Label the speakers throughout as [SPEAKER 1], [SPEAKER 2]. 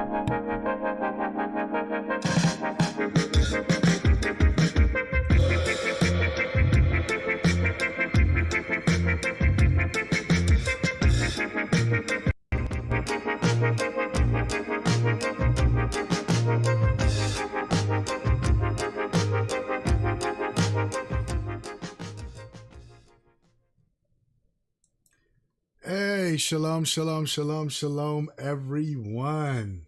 [SPEAKER 1] Hey, shalom, shalom, shalom, shalom, everyone.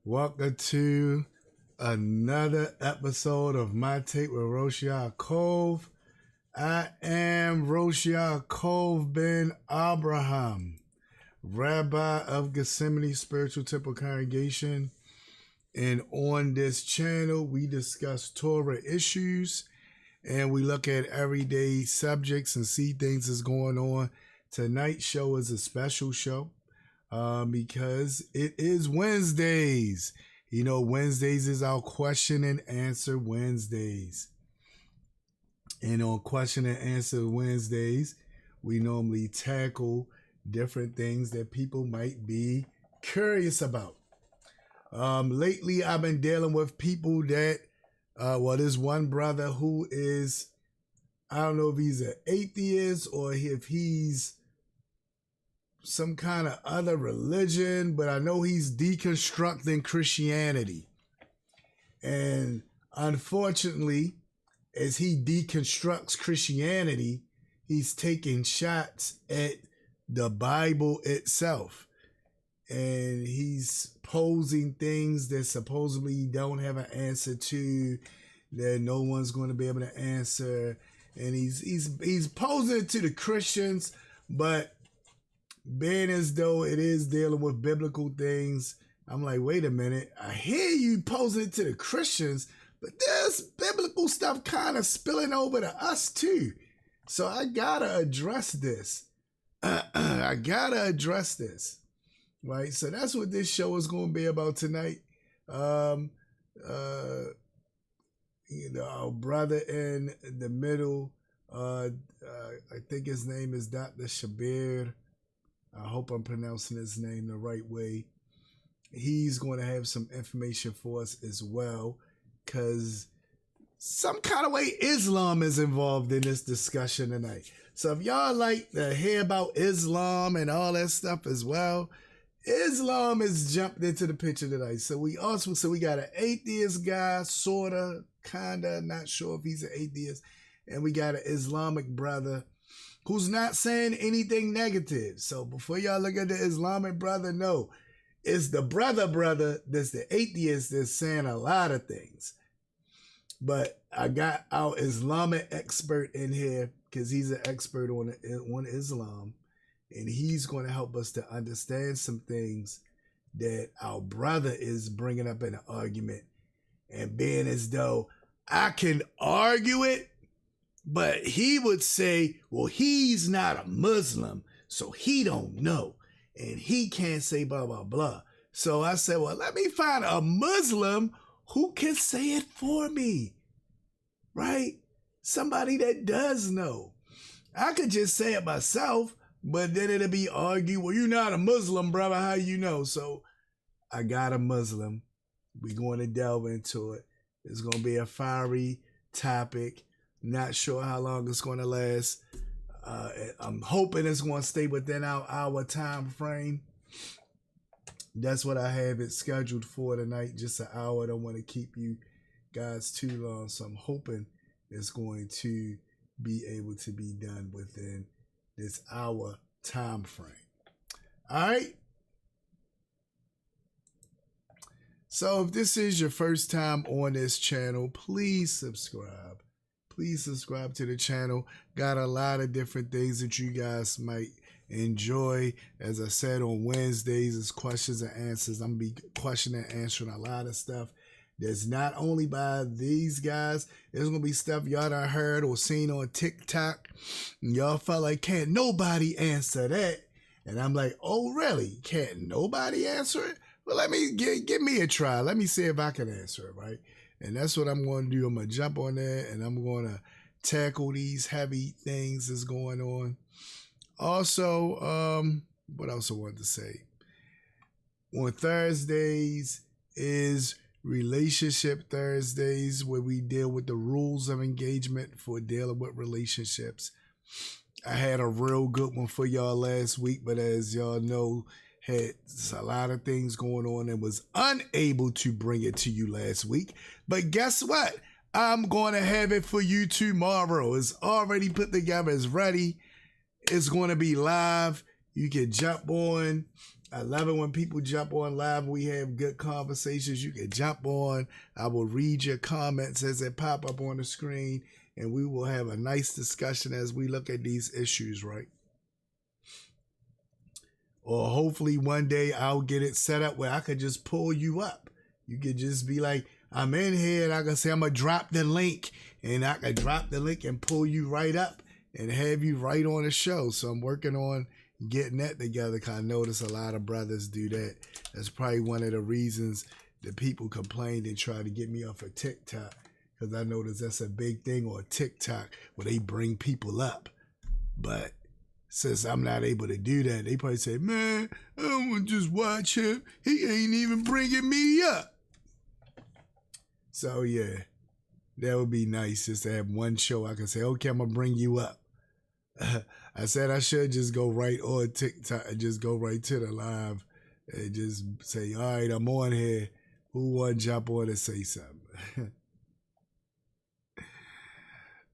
[SPEAKER 1] Welcome to another episode of My Take with Rosh Ya'acob. I am Rosh Ya'acob ben Abraham, Rabbi of Gethsemane Spiritual Temple Congregation. And on this channel, we discuss Torah issues and we look at everyday subjects and see things that's going on. Tonight's show is a special show because it is Wednesdays. You know, Wednesdays is our question and answer Wednesdays. And on question and answer Wednesdays, we normally tackle different things that people might be curious about. Lately, I've been dealing with people that, there's one brother who is, I don't know if he's an atheist or if he's some kind of other religion, but I know he's deconstructing Christianity. And unfortunately, as he deconstructs Christianity, he's taking shots at the Bible itself. And he's posing things that supposedly don't have an answer to, that no one's going to be able to answer. And he's posing it to the Christians, but being as though it is dealing with biblical things, I'm like, wait a minute. I hear you posing it to the Christians, but there's biblical stuff kind of spilling over to us too. So I gotta address this. I gotta address this, right? So that's what this show is going to be about tonight. Our brother in the middle, I think his name is Dr. Shabir. I hope I'm pronouncing his name the right way. He's going to have some information for us as well, because some kind of way Islam is involved in this discussion tonight. So if y'all like to hear about Islam and all that stuff as well, Islam has jumped into the picture tonight. So we got an atheist guy, sorta, kinda, not sure if he's an atheist, and we got an Islamic brother who's not saying anything negative. So before y'all look at the Islamic brother, no, it's the brother that's the atheist that's saying a lot of things. But I got our Islamic expert in here because he's an expert on Islam, and he's going to help us to understand some things that our brother is bringing up in an argument, and being as though I can argue it, but he would say, well, he's not a Muslim, so he don't know, and he can't say blah, blah, blah. So I said, well, let me find a Muslim who can say it for me, right? Somebody that does know. I could just say it myself, but then it'll be argued, well, you're not a Muslim, brother, how you know? So I got a Muslim. We're going to delve into it. It's going to be a fiery topic. Not sure how long it's going to last. I'm hoping it's going to stay within our time frame. That's what I have it scheduled for tonight, just an hour. I don't want to keep you guys too long, so I'm hoping it's going to be able to be done within this hour time frame. All right. So if this is your first time on this channel, please subscribe. Please subscribe to the channel. Got a lot of different things that you guys might enjoy. As I said, on Wednesdays, it's questions and answers. I'm going to be questioning and answering a lot of stuff that's not only by these guys. There's going to be stuff y'all done heard or seen on TikTok. Y'all felt like, can't nobody answer that. And I'm like, oh, really? Can't nobody answer it? Well, let me give me a try. Let me see if I can answer it, right? And that's what I'm going to do. I'm going to jump on there and I'm going to tackle these heavy things that's going on. Also, what else I wanted to say? On Thursdays is Relationship Thursdays, where we deal with the rules of engagement for dealing with relationships. I had a real good one for y'all last week, but as y'all know, had a lot of things going on and was unable to bring it to you last week. But guess what? I'm going to have it for you tomorrow. It's already put together. It's ready. It's going to be live. You can jump on. I love it when people jump on live. We have good conversations. You can jump on. I will read your comments as they pop up on the screen, and we will have a nice discussion as we look at these issues, right? Or hopefully one day I'll get it set up where I could just pull you up. You could just be like, I'm in here, and I can say I'm going to drop the link, and I can drop the link and pull you right up and have you right on the show. So I'm working on getting that together, because I notice a lot of brothers do that. That's probably one of the reasons that people complain and try to get me off of TikTok, because I notice that's a big thing on TikTok where they bring people up. But since I'm not able to do that, they probably say, man, I don't want to just watch him. He ain't even bringing me up. So yeah, that would be nice just to have one show I can say, okay, I'm going to bring you up. I said I should just go right on TikTok and just go right to the live and just say, all right, I'm on here. Who want to jump on and say something?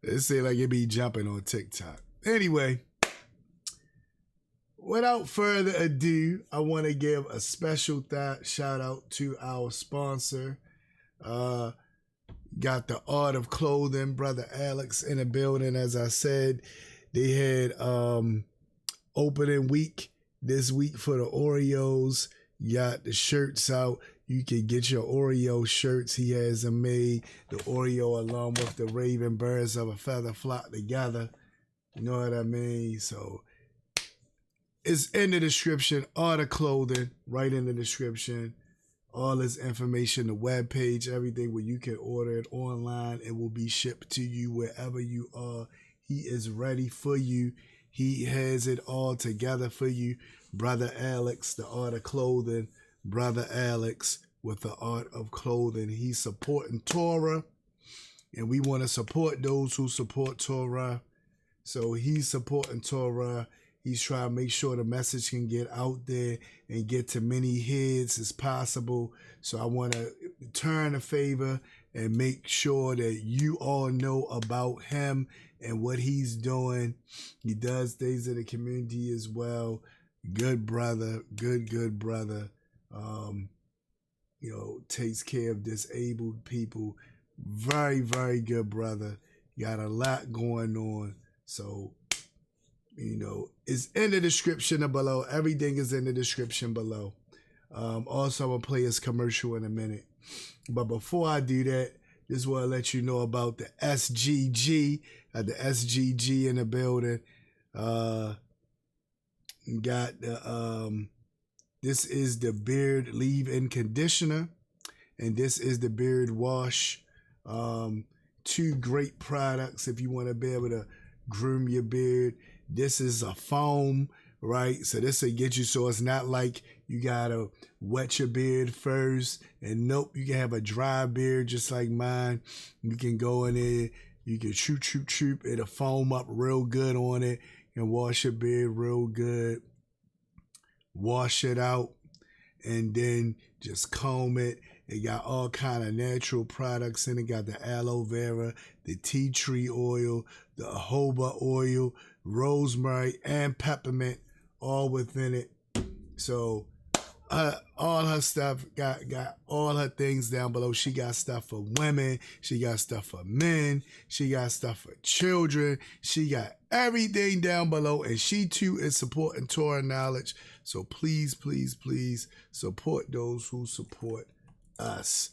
[SPEAKER 1] It say like it be jumping on TikTok. Anyway, without further ado, I want to give a special shout out to our sponsor. Got the Art of Clothing, Brother Alex in the building. As I said, they had opening week this week for the Oreos. Got the shirts out. You can get your Oreo shirts. He has them made. The Oreo along with the Raven Birds of a Feather flock together. You know what I mean? So it's in the description. Art of Clothing, right in the description. All this information, the webpage, everything where you can order it online. It will be shipped to you wherever you are. He is ready for you. He has it all together for you. Brother Alex, the Art of Clothing. Brother Alex with the Art of Clothing. He's supporting Torah, and we want to support those who support Torah. So he's supporting Torah. He's trying to make sure the message can get out there and get to many heads as possible. So I want to return a favor and make sure that you all know about him and what he's doing. He does things in the community as well. Good brother, good brother. Takes care of disabled people. Very, very good brother. Got a lot going on. So, it's in the description below. Everything is in the description below. Also, I'm going to play his commercial in a minute. But before I do that, just want to let you know about the SGG. The SGG in the building. Got the this is the beard leave-in conditioner, and this is the beard wash. Two great products if you want to be able to groom your beard. This is a foam, right? So this will get you so it's not like you gotta wet your beard first. And nope, you can have a dry beard just like mine. You can go in there, you can choop. It'll foam up real good on it and wash your beard real good. Wash it out and then just comb it. It got all kind of natural products in it. Got the aloe vera, the tea tree oil, the jojoba oil, rosemary, and peppermint, all within it. So all her stuff got all her things down below. She got stuff for women. She got stuff for men. She got stuff for children. She got everything down below. And she too is supporting Torah knowledge. So please, please, please support those who support us.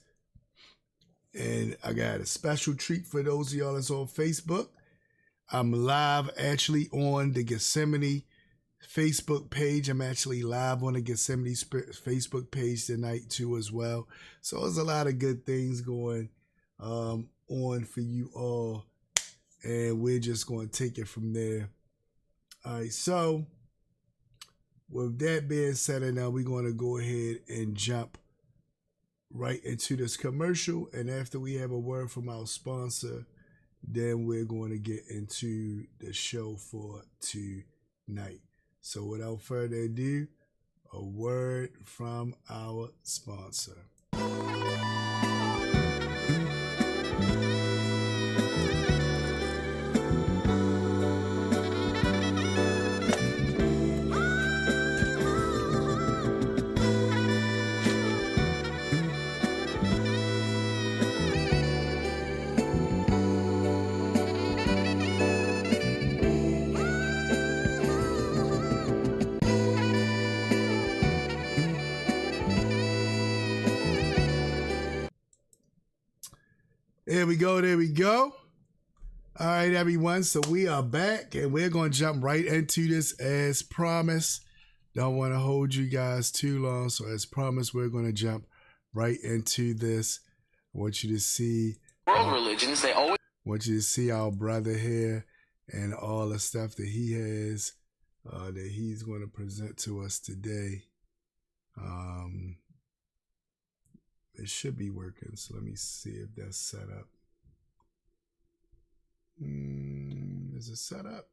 [SPEAKER 1] And I got a special treat for those of y'all that's on Facebook. I'm live actually on the Gethsemane Facebook page. I'm actually live on the Gethsemane Facebook page tonight too as well. So there's a lot of good things going on for you all. And we're just going to take it from there. All right, so with that being said, and now we're going to go ahead and jump right into this commercial. And after we have a word from our sponsor, then we're going to get into the show for tonight. So without further ado, a word from our sponsor. There we go. All right, everyone. So we are back and we're going to jump right into this as promised. Don't want to hold you guys too long. So as promised, we're going to jump right into this. I want you to see
[SPEAKER 2] world religions. They always
[SPEAKER 1] want you to see our brother here and all the stuff that he has that he's going to present to us today. It should be working, so let me see if that's set up. Is it set up?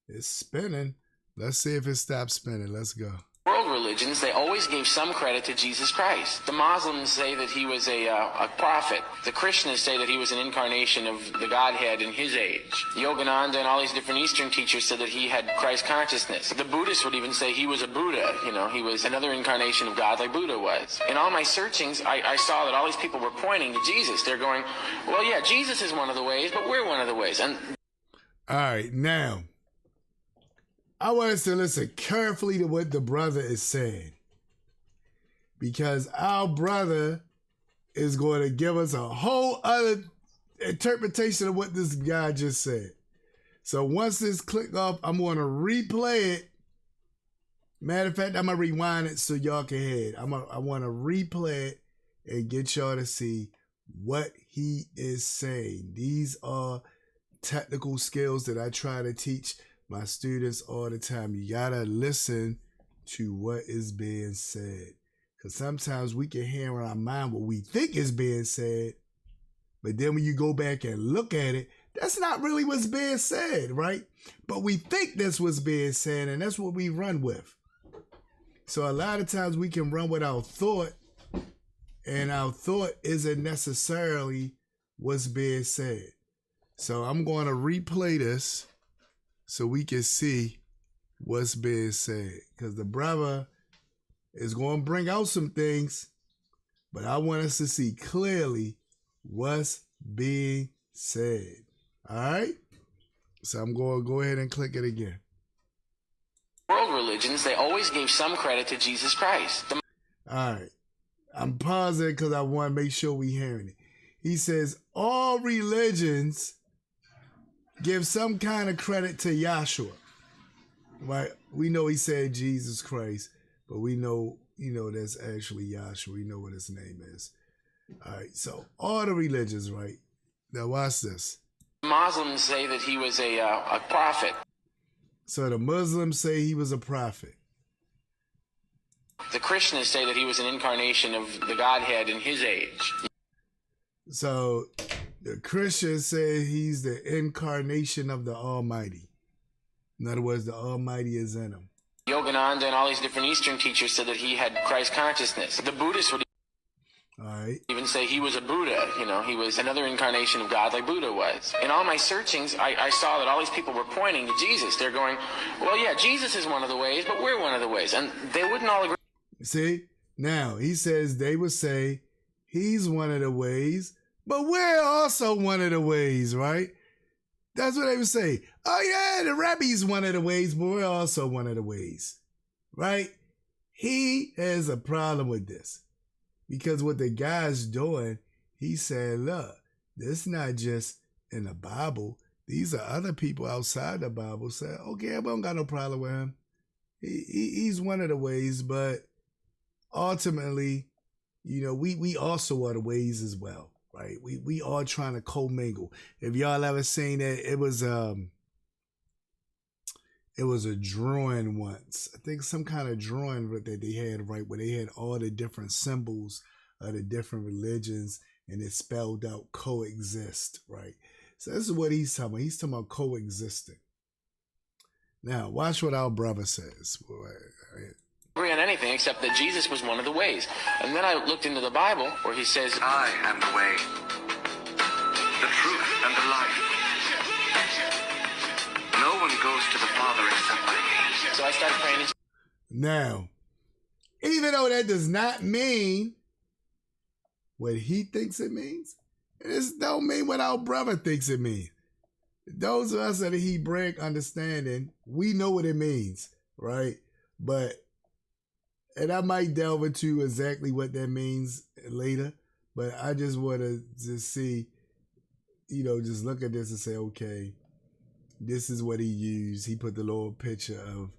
[SPEAKER 1] It's spinning. Let's see if it stops spinning. Let's go.
[SPEAKER 2] world religions, they always gave some credit to Jesus Christ. The Muslims say that he was a prophet. The Christians say that he was an incarnation of the Godhead in his age. Yogananda and all these different Eastern teachers said that he had Christ consciousness. The Buddhists would even say he was a Buddha. You know, he was another incarnation of God like Buddha was. In all my searchings, I saw that all these people were pointing to Jesus. They're going, well, yeah, Jesus is one of the ways, but we're one of the ways. And
[SPEAKER 1] all right, now, I want us to listen carefully to what the brother is saying, because our brother is going to give us a whole other interpretation of what this guy just said. So once this click off, I'm going to replay it. Matter of fact, I'm going to rewind it so y'all can hear it. I want to replay it and get y'all to see what he is saying. These are technical skills that I try to teach my students all the time. You gotta listen to what is being said, because sometimes we can hear in our mind what we think is being said, but then when you go back and look at it, that's not really what's being said, right? But we think that's what's being said, and that's what we run with. So a lot of times we can run with our thought, and our thought isn't necessarily what's being said. So I'm going to replay this so we can see what's being said, because the brother is going to bring out some things, but I want us to see clearly what's being said. All right? So I'm going to go ahead and click it again.
[SPEAKER 2] world religions, they always gave some credit to Jesus Christ.
[SPEAKER 1] All right. I'm pausing because I want to make sure we're hearing it. He says, all religions give some kind of credit to Yahshua. Right? We know he said Jesus Christ, but we know, that's actually Yahshua. We know what his name is. All right. So all the religions, right? Now watch this.
[SPEAKER 2] Muslims say that he was a prophet.
[SPEAKER 1] So the Muslims say he was a prophet.
[SPEAKER 2] The Christians say that he was an incarnation of the Godhead in his age.
[SPEAKER 1] So the Christians say he's the incarnation of the Almighty. In other words, the Almighty is in him.
[SPEAKER 2] Yogananda and all these different Eastern teachers said that he had Christ consciousness. The Buddhists would even say he was a Buddha. He was another incarnation of God like Buddha was. In all my searchings, I saw that all these people were pointing to Jesus. They're going, well, yeah, Jesus is one of the ways, but we're one of the ways. And they wouldn't all agree.
[SPEAKER 1] See? Now, he says they would say he's one of the ways, but we're also one of the ways, right? That's what they would say. Oh, yeah, the Rabbi's one of the ways, but we're also one of the ways, right? He has a problem with this, because what the guy's doing, he said, look, this is not just in the Bible. These are other people outside the Bible say, okay, we don't got no problem with him. He's one of the ways, but ultimately, we also are the ways as well, right? We all trying to commingle. If y'all ever seen it, it was It was a drawing once. I think some kind of drawing that they had, right, where they had all the different symbols of the different religions, and it spelled out coexist, right? So this is what he's talking about. He's talking about coexisting. Now, watch what our brother says.
[SPEAKER 2] Agree on anything except that Jesus was one of the ways. And then I looked into the Bible where he says,
[SPEAKER 3] I am the way, the truth, and the life. No one goes to the Father except by me.
[SPEAKER 2] So I started praying.
[SPEAKER 1] Now, even though that does not mean what he thinks it means, it don't mean what our brother thinks it means. Those of us that are Hebraic understanding, we know what it means, right? And I might delve into exactly what that means later, but I just want to just see, just look at this and say, okay, this is what he used. He put the little picture of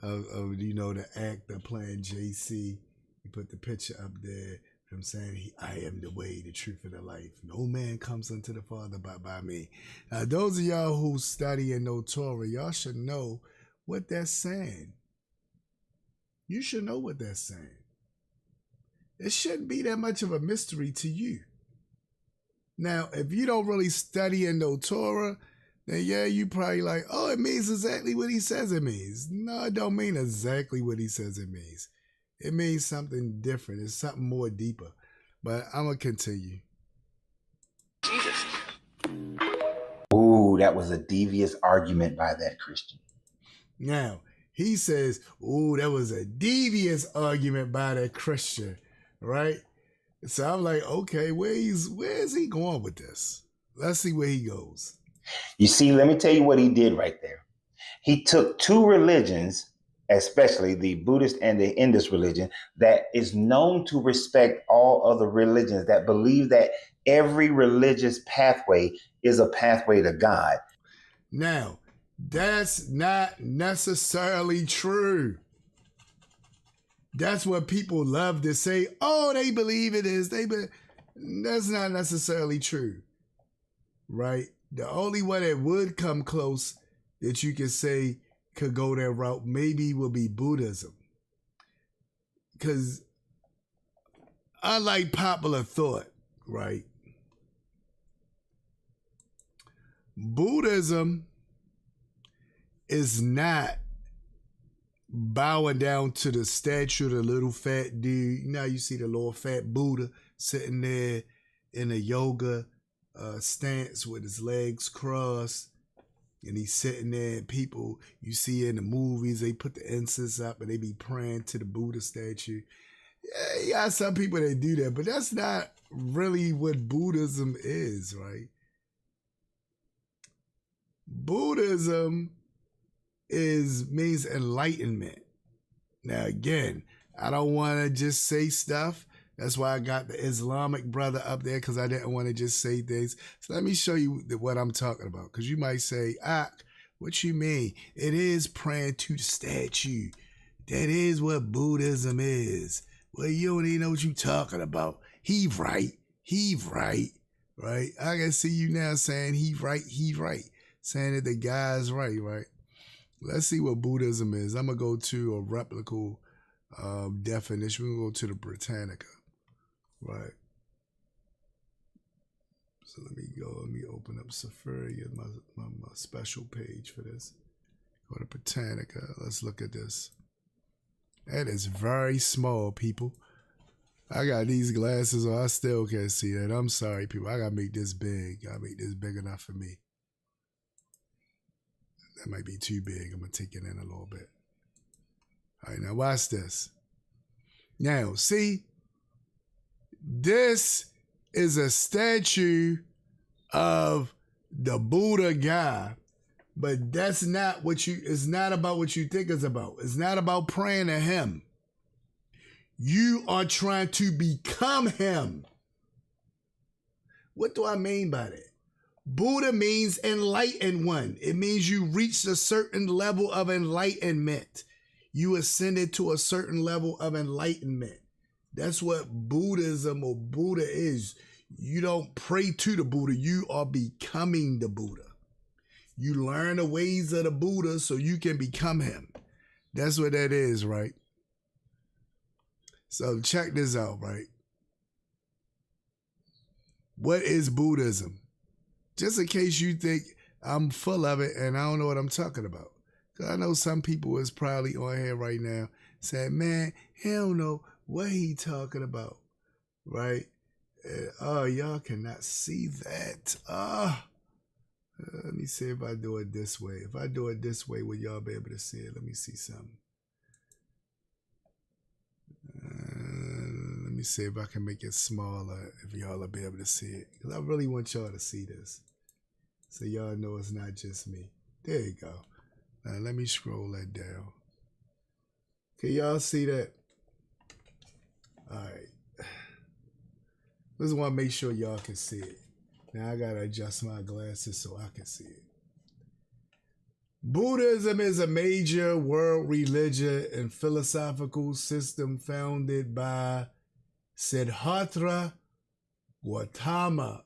[SPEAKER 1] the actor playing JC. He put the picture up there from saying, I am the way, the truth, and the life. No man comes unto the Father but by me. Now, those of y'all who study and know Torah, y'all should know what that's saying. You should know what that's saying. It shouldn't be that much of a mystery to you. Now, if you don't really study and know Torah, then yeah, you probably like, oh, it means exactly what he says it means. No, it don't mean exactly what he says it means. It means something different. It's something more deeper. But I'm going to continue.
[SPEAKER 2] Jesus.
[SPEAKER 4] Ooh, that was a devious argument by that Christian.
[SPEAKER 1] Now, he says, ooh, that was a devious argument by that Christian, right? So I'm like, okay, where is he going with this? Let's see where he goes.
[SPEAKER 4] You see, let me tell you what he did right there. He took two religions, especially the Buddhist and the Indus religion, that is known to respect all other religions, that believe that every religious pathway is a pathway to God.
[SPEAKER 1] Now, that's not necessarily true. That's what people love to say. Oh, they believe it is. That's not necessarily true, right? The only one that would come close that you could say could go that route maybe will be Buddhism. Because unlike popular thought, right? Buddhism is not bowing down to the statue of the little fat dude. You know, you see the little fat Buddha sitting there in a yoga stance with his legs crossed, and he's sitting there, and people you see in the movies, they put the incense up and they be praying to the Buddha statue. Yeah, you got some people that do that, but that's not really what Buddhism is, right? Buddhism means enlightenment. Now again, I don't want to just say stuff. That's why I got the Islamic brother up there, because I didn't want to just say things. So let me show you what I'm talking about, because you might say, what you mean? It is praying to the statue. That is what Buddhism is. Well, you don't even know what you're talking about. He right, right? I can see you now saying he right, saying that the guy's right? Let's see what Buddhism is. I'm going to go to a replicable definition. We're going to go to the Britannica, right? So let me open up Safari, my special page for this. Go to Britannica. Let's look at this. That is very small, people. I got these glasses on. I still can't see that. I'm sorry, people. I got to make this big. I make this big enough for me. That might be too big. I'm going to take it in a little bit. All right, now watch this. Now, see, this is a statue of the Buddha guy, but that's not it's not about what you think it's about. It's not about praying to him. You are trying to become him. What do I mean by that? Buddha means enlightened one. It means you reached a certain level of enlightenment. You ascended to a certain level of enlightenment. That's what Buddhism or Buddha is. You don't pray to the Buddha. You are becoming the Buddha. You learn the ways of the Buddha so you can become him. That's what that is, right? So check this out, right? What is Buddhism? Just in case you think I'm full of it and I don't know what I'm talking about. Because I know some people is probably on here right now saying, man, he don't know what he talking about, right? Oh, y'all cannot see that. Let me see if I do it this way. If I do it this way, will y'all be able to see it? Let me see something. Let me see if I can make it smaller, if y'all will be able to see it. Because I really want y'all to see this. So y'all know it's not just me. There you go. Now let me scroll that down. Can y'all see that? All right. Just want to make sure y'all can see it. Now I got to adjust my glasses so I can see it. Buddhism is a major world religion and philosophical system founded by Siddhartha Gautama,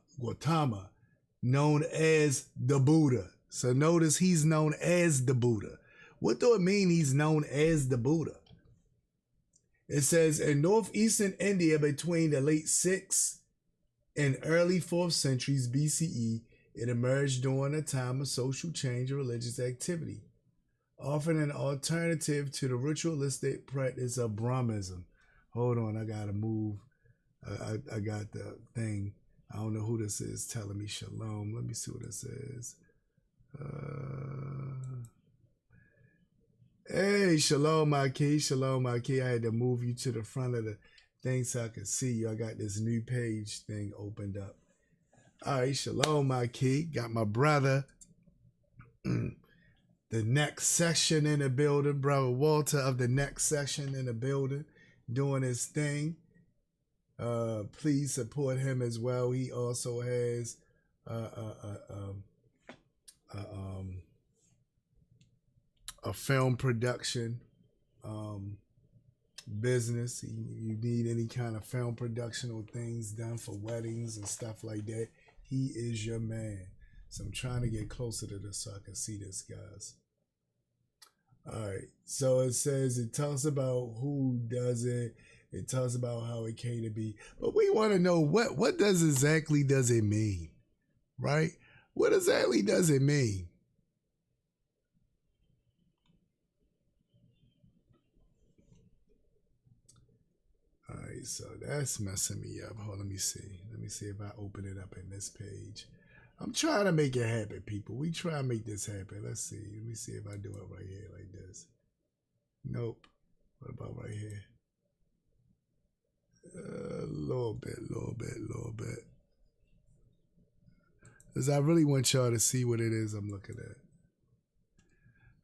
[SPEAKER 1] known as the Buddha. So notice he's known as the Buddha. What do it mean he's known as the Buddha? It says in northeastern India between the late 6th and early 4th centuries BCE, it emerged during a time of social change and religious activity, offering an alternative to the ritualistic practice of Brahmanism. Hold on, I gotta move. I got the thing. I don't know who this is telling me shalom. Let me see what it says. Hey, shalom, Mikie. Shalom, Mikie. I had to move you to the front of the thing so I could see you. I got this new page thing opened up. All right, shalom, Mikie. Got my brother. The next section in the building. Brother Walter of the next section in the building doing his thing. Please support him as well. He also has a film production business. You need any kind of film production or things done for weddings and stuff like that, he is your man. So I'm trying to get closer to this so I can see this, guys. All right, so it says, it talks about who does it. It talks about how it came to be. But we want to know what does it mean, right? What exactly does it mean? All right, so that's messing me up. Hold on, let me see. Let me see if I open it up in this page. I'm trying to make it happen, people. We try to make this happen. Let's see. Let me see if I do it right here like this. Nope. What about right here? A little bit. Because I really want y'all to see what it is I'm looking at.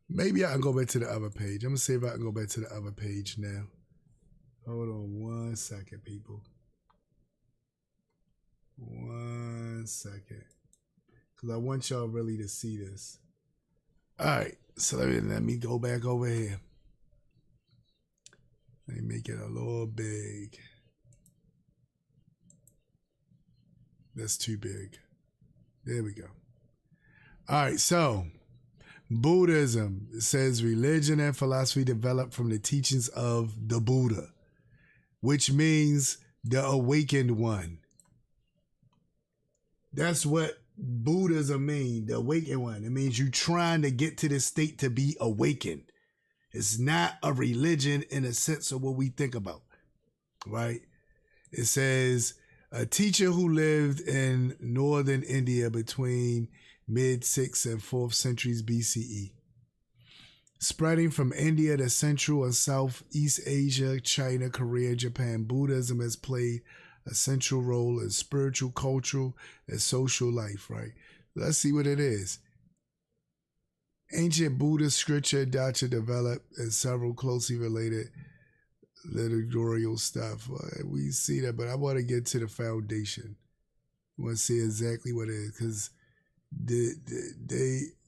[SPEAKER 1] Maybe I can go back to the other page. I'm going to see if I can go back to the other page now. Hold on 1 second, people. 1 second. Because I want y'all really to see this. All right. So let me go back over here. Let me make it a little big. That's too big. There we go. All right. So Buddhism, it says religion and philosophy developed from the teachings of the Buddha, which means the awakened one. That's what Buddhism means, the awakened one. It means you trying to get to this state to be awakened. It's not a religion in a sense of what we think about, right? It says a teacher who lived in northern India between mid-6th and 4th centuries BCE. Spreading from India to Central and Southeast Asia, China, Korea, Japan, Buddhism has played a central role in spiritual, cultural, and social life, right? Let's see what it is. Ancient Buddhist scripture doctrine developed and several closely related liturgical stuff. We see that, but I want to get to the foundation. I want to see exactly what it is, because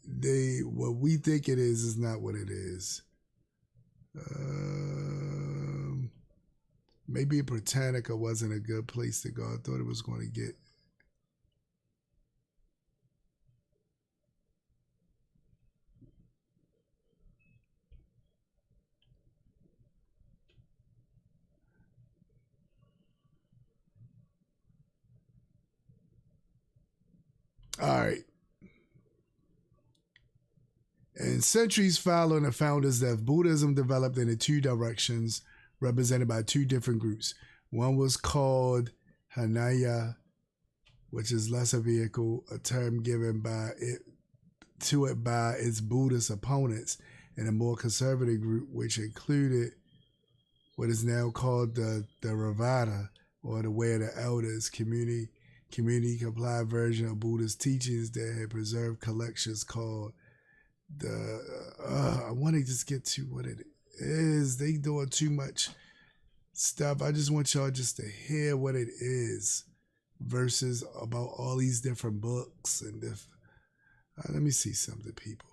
[SPEAKER 1] they what we think it is not what it is. Maybe Britannica wasn't a good place to go. I thought it was going to get. All right. And centuries following the founders' death, Buddhism developed into two directions represented by two different groups. One was called Hinaya, which is lesser vehicle, a term given by its Buddhist opponents, and a more conservative group, which included what is now called the Theravada, or the Way of the Elders, community compliant version of Buddhist teachings that had preserved collections called I want to just get to what it is. They doing too much stuff. I just want y'all just to hear what it is versus about all these different books and different. Let me see something, people.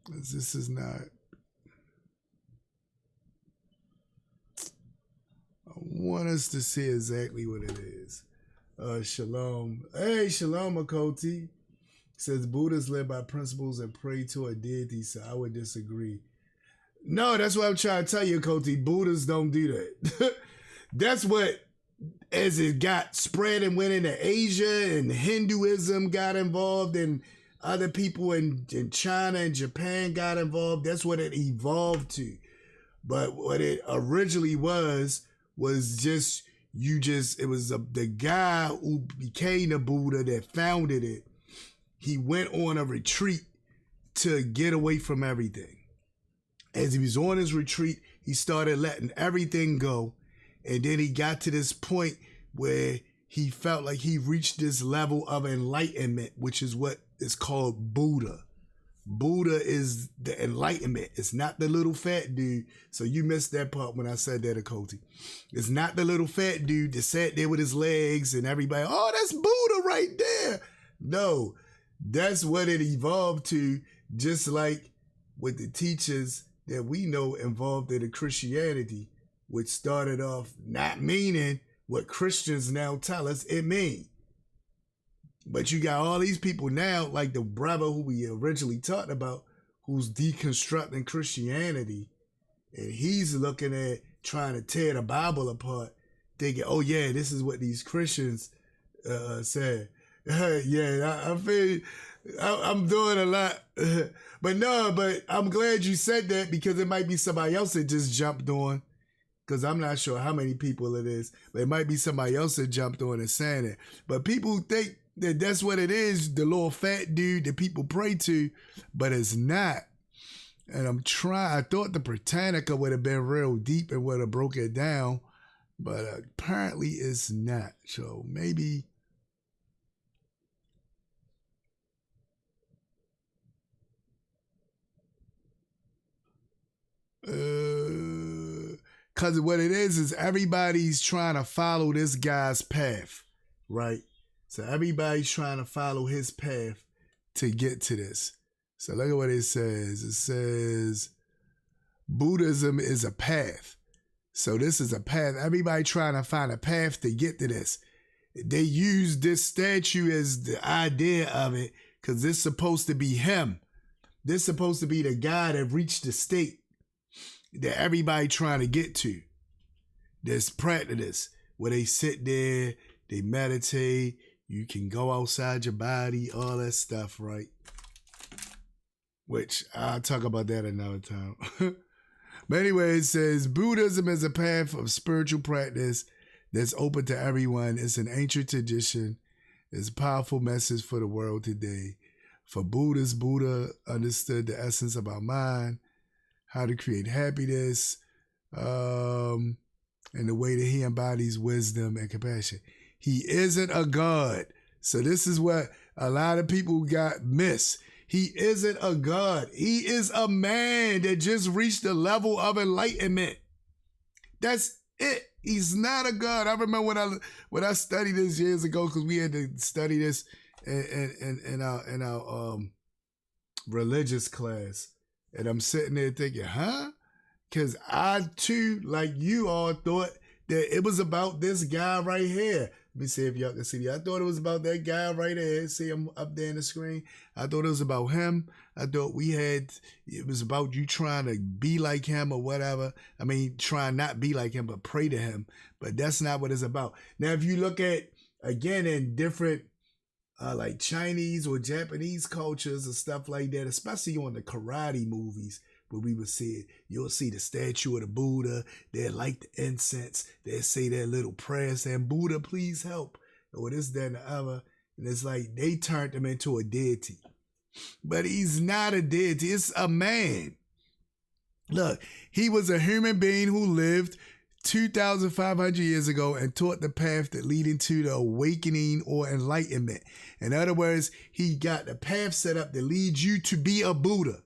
[SPEAKER 1] This is not. I want us to see exactly what it is. Shalom. Hey, Shalom, Akoti. Says Buddhists live by principles and pray to a deity, so I would disagree. No, that's what I'm trying to tell you, Akoti. Buddhists don't do that. That's what, as it got spread and went into Asia and Hinduism got involved and other people in China and Japan got involved, that's what it evolved to. But what it originally was just, it was the guy who became the Buddha that founded it. He went on a retreat to get away from everything. As he was on his retreat, he started letting everything go. And then he got to this point where he felt like he reached this level of enlightenment, which is what is called Buddha. Buddha is the enlightenment. It's not the little fat dude. So you missed that part when I said that, Akoti. It's not the little fat dude that sat there with his legs and everybody, oh, that's Buddha right there. No, that's what it evolved to, just like with the teachers that we know involved in the Christianity, which started off not meaning what Christians now tell us it means. But you got all these people now, like the brother who we originally talked about, who's deconstructing Christianity, and he's looking at trying to tear the Bible apart, thinking, oh yeah, this is what these Christians said. Yeah, I feel I'm doing a lot. But I'm glad you said that, because it might be somebody else that just jumped on, because I'm not sure how many people it is, but it might be somebody else that jumped on and saying it. But people think that that's what it is, the little fat dude that people pray to, but it's not. And I thought the Britannica would have been real deep and would have broke it down, but apparently it's not. So maybe... Because what it is everybody's trying to follow this guy's path, right? So everybody's trying to follow his path to get to this. So look at what it says. It says Buddhism is a path. So this is a path. Everybody trying to find a path to get to this. They use this statue as the idea of it because it's supposed to be him. This is supposed to be the guy that reached the state that everybody trying to get to. This practice where they sit there, they meditate, you can go outside your body, all that stuff, right? Which I'll talk about that another time. But anyway, it says Buddhism is a path of spiritual practice that's open to everyone. It's an ancient tradition. It's a powerful message for the world today. For Buddhists, Buddha understood the essence of our mind, how to create happiness, and the way that he embodies wisdom and compassion. He isn't a god. So this is what a lot of people got missed. He isn't a god. He is a man that just reached the level of enlightenment. That's it. He's not a god. I remember when I studied this years ago, because we had to study this in our religious class. And I'm sitting there thinking, huh? Because I too, like you all, thought that it was about this guy right here. Let me see if y'all can see me. I thought it was about that guy right there. See him up there in the screen? I thought it was about him. I thought it was about you trying to be like him or whatever. I mean, trying not be like him, but pray to him. But that's not what it's about. Now, if you look at again, in different like Chinese or Japanese cultures and stuff like that, especially on the karate movies where we would see it, you'll see the statue of the Buddha. They'll light the incense. They'll say their little prayer saying, Buddha, please help. Or this, that, and the other. And it's like they turned him into a deity. But he's not a deity. It's a man. Look, he was a human being who lived 2,500 years ago and taught the path that leading to the awakening or enlightenment. In other words, he got the path set up that leads you to be a Buddha.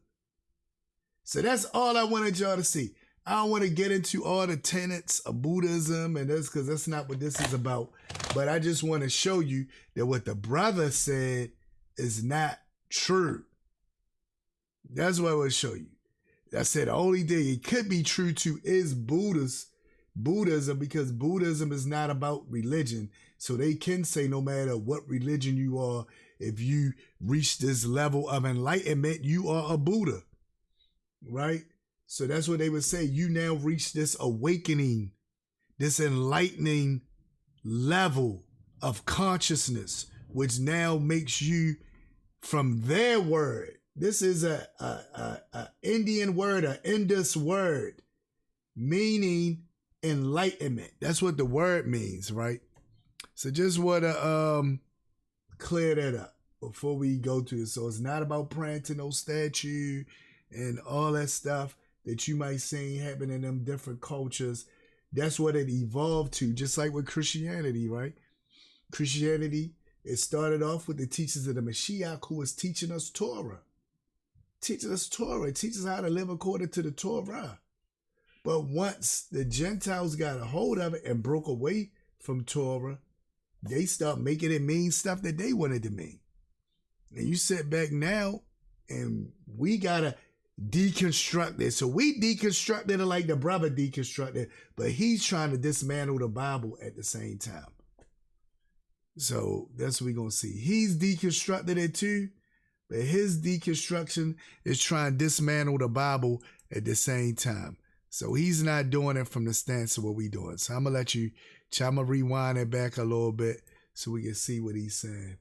[SPEAKER 1] So that's all I wanted y'all to see. I don't want to get into all the tenets of Buddhism and that's because that's not what this is about. But I just want to show you that what the brother said is not true. That's what I will show you. I said the only thing it could be true to is Buddhism, because Buddhism is not about religion. So they can say no matter what religion you are, if you reach this level of enlightenment, you are a Buddha, right? So that's what they would say. You now reach this awakening, this enlightening level of consciousness, which now makes you, from their word, this is a Indian word, an Indus word, meaning enlightenment. That's what the word means, right? So just want to clear that up before we go to it. So it's not about praying to no statue and all that stuff that you might see happen in them different cultures. That's what it evolved to, just like with Christianity, right? Christianity, it started off with the teachers of the Mashiach who was teaching us Torah. Teaches us Torah. It teaches how to live according to the Torah. But once the Gentiles got a hold of it and broke away from Torah, they start making it mean stuff that they wanted to mean. And you sit back now and we got to deconstruct it. So we deconstructed it like the brother deconstructed, but he's trying to dismantle the Bible at the same time. So that's what we're going to see. He's deconstructed it too, but his deconstruction is trying to dismantle the Bible at the same time. So he's not doing it from the stance of what we're doing. So I'm going to let you, I'm going to rewind it back a little bit so we can see what he's saying.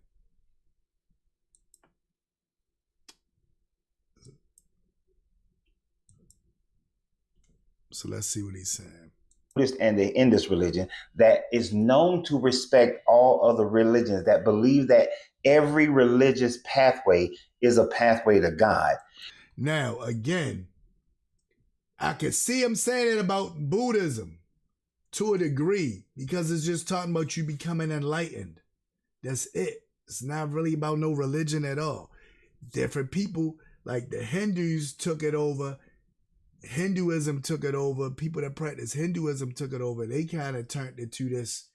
[SPEAKER 1] So let's see what he's saying.
[SPEAKER 4] And in this religion that is known to respect all other religions, that believe that every religious pathway is a pathway to God.
[SPEAKER 1] Now, again, I could see him saying it about Buddhism to a degree because it's just talking about you becoming enlightened. That's it. It's not really about no religion at all. Different people, like the Hindus took it over. Hinduism took it over. People that practice Hinduism took it over. They kind of turned into this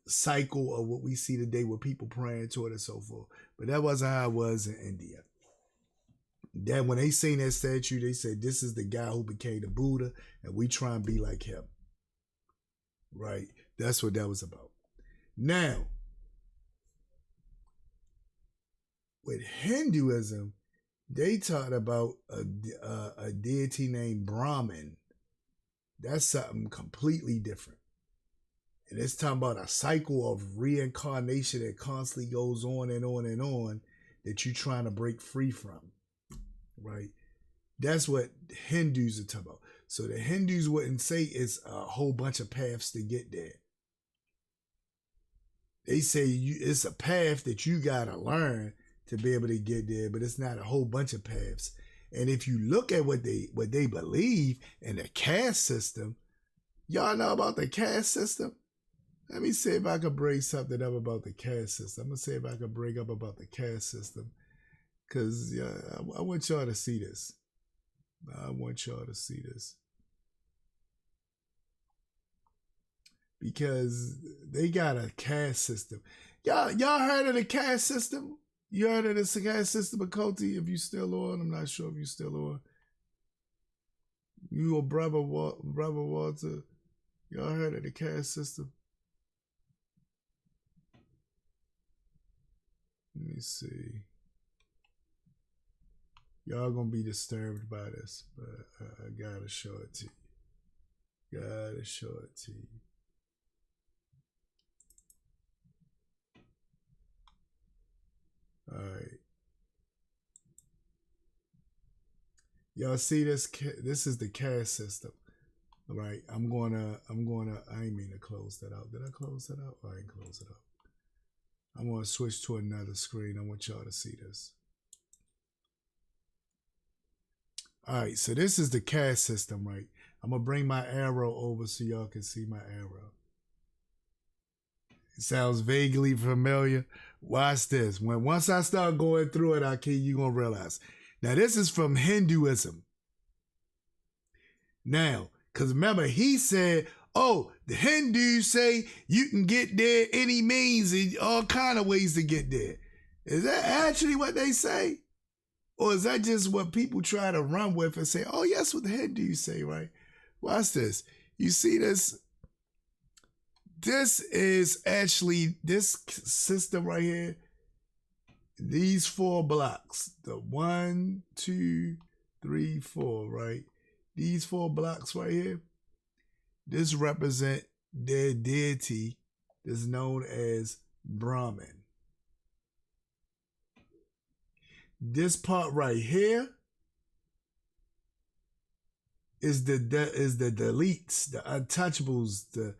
[SPEAKER 1] cycle of what we see today with people praying to it and so forth. But that wasn't how it was in India. Then when they seen that statue, they said, this is the guy who became the Buddha, and we try and be like him. Right? That's what that was about. Now, with Hinduism, they talked about a deity named Brahman. That's something completely different. And it's talking about a cycle of reincarnation that constantly goes on and on and on that you're trying to break free from. Right? That's what Hindus are talking about. So the Hindus wouldn't say it's a whole bunch of paths to get there. They say it's a path that you got to learn to be able to get there, but it's not a whole bunch of paths. And if you look at what they believe in the caste system, y'all know about the caste system? Let me see if I can bring something up about the caste system. I'm going to see if I can bring up about the caste system. Because I want y'all to see this. I want y'all to see this. Because they got a caste system. Y'all heard of the caste system? You heard of the caste system of Coty? If you still on, I'm not sure if you still on. You or brother Walter, y'all heard of the caste system? Let me see. Y'all gonna be disturbed by this, but I gotta show it to you. Gotta show it to you. All right. Y'all see this? This is the caste system. All right. I ain't mean to close that out. Did I close that out? I ain't close it out. I'm going to switch to another screen. I want y'all to see this. All right. So this is the caste system, right? I'm going to bring my arrow over so y'all can see my arrow. It sounds vaguely familiar. Watch this. Once I start going through it, you're going to realize. Now, this is from Hinduism. Now, because remember, he said, oh, the Hindus say you can get there any means and all kind of ways to get there. Is that actually what they say? Or is that just what people try to run with and say, oh, yes, what the Hindus say, right? Watch this. You see this? This is actually this system right here. These 4 blocks, the 1, 2, 3, 4, right? These 4 blocks right here, this represent their deity that's known as Brahman. This part right here is the deletes, the untouchables,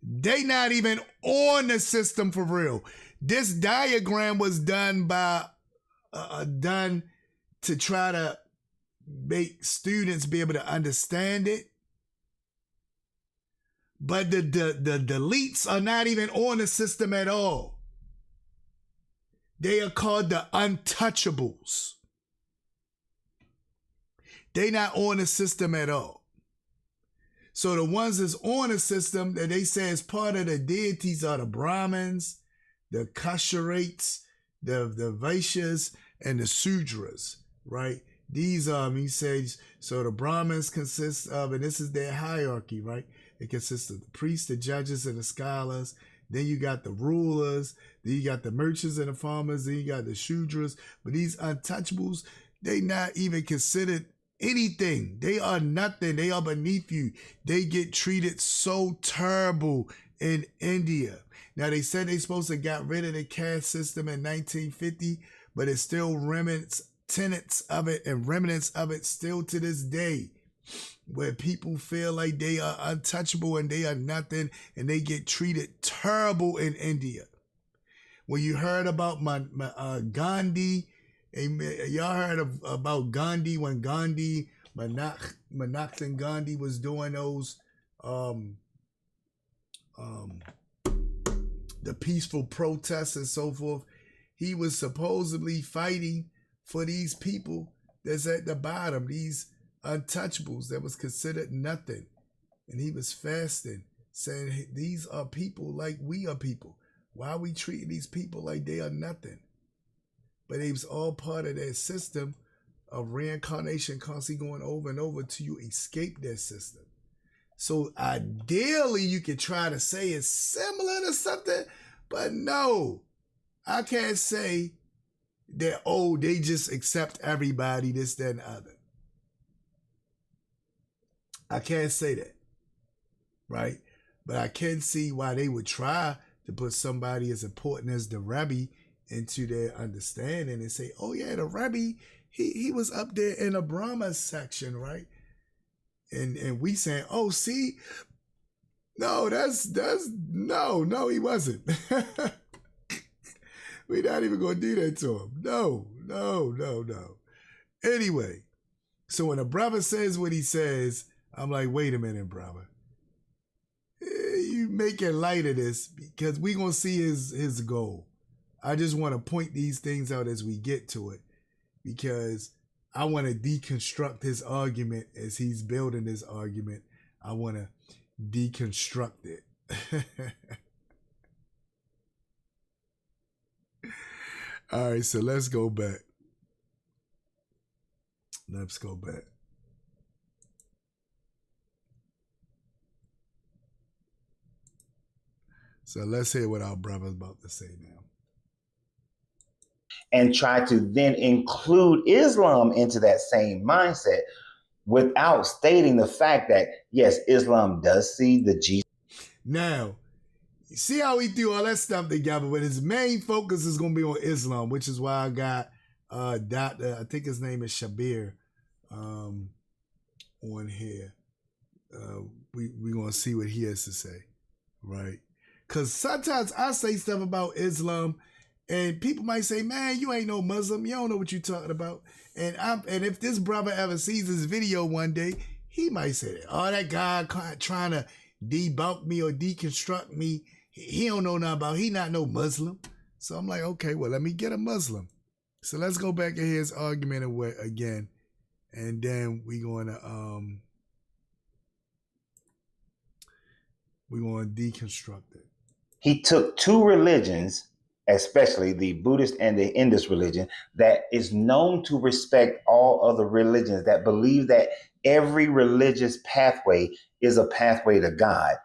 [SPEAKER 1] they not even on the system for real. This diagram was done by done to try to make students be able to understand it. But the deletes are not even on the system at all. They are called the untouchables. They not on the system at all. So the ones that's on the system that they say is part of the deities are the Brahmins, the Kasharates, the Vaishyas, and the Sudras, right? These he says, so the Brahmins consist of, and this is their hierarchy, right? It consists of the priests, the judges, and the scholars. Then you got the rulers. Then you got the merchants and the farmers. Then you got the Shudras. But these untouchables, they not even considered anything. They are nothing. They are beneath you. They get treated so terrible in India. Now, they said they supposed to got rid of the caste system in 1950, but it's still tenets of it and remnants of it still to this day, where people feel like they are untouchable and they are nothing, and they get treated terrible in India. When you heard about Gandhi, y'all heard about Gandhi when Manakhtha Gandhi was doing those the peaceful protests and so forth. He was supposedly fighting for these people that's at the bottom, these untouchables that was considered nothing. And he was fasting, saying, hey, these are people like we are people. Why are we treating these people like they are nothing? But it was all part of that system of reincarnation, constantly going over and over till you escape that system. So ideally, you could try to say it's similar to something, but no, I can't say that, oh, they just accept everybody, this, that, and the other. I can't say that, right? But I can see why they would try to put somebody as important as the Rebbe into their understanding and say, oh yeah, the Rebbe, he was up there in the Brahma section, right? And we saying, oh, see, no, no, he wasn't. We're not even going to do that to him. No. Anyway, so when a brother says what he says, I'm like, wait a minute, brother. You making light of this because we're going to see his goal. I just want to point these things out as we get to it because I want to deconstruct his argument as he's building his argument. I want to deconstruct it. All right, so let's go back. So let's hear what our brother's about to say now.
[SPEAKER 4] And try to then include Islam into that same mindset without stating the fact that, yes, Islam does see the Jesus.
[SPEAKER 1] Now, see how he threw all that stuff together, but his main focus is going to be on Islam, which is why I got Dr. I think his name is Shabir on here. We're going to see what he has to say, right? Because sometimes I say stuff about Islam and people might say, man, you ain't no Muslim. You don't know what you're talking about. And if this brother ever sees this video one day, he might say that, oh, that guy trying to debunk me or deconstruct me, he don't know nothing about, he not no Muslim. So I'm like, okay, well, let me get a Muslim. So let's go back to his argument again. And then we're going to deconstruct it.
[SPEAKER 4] He took two religions, especially the Buddhist and the Indus religion, that is known to respect all other religions, that believe that every religious pathway is a pathway to God,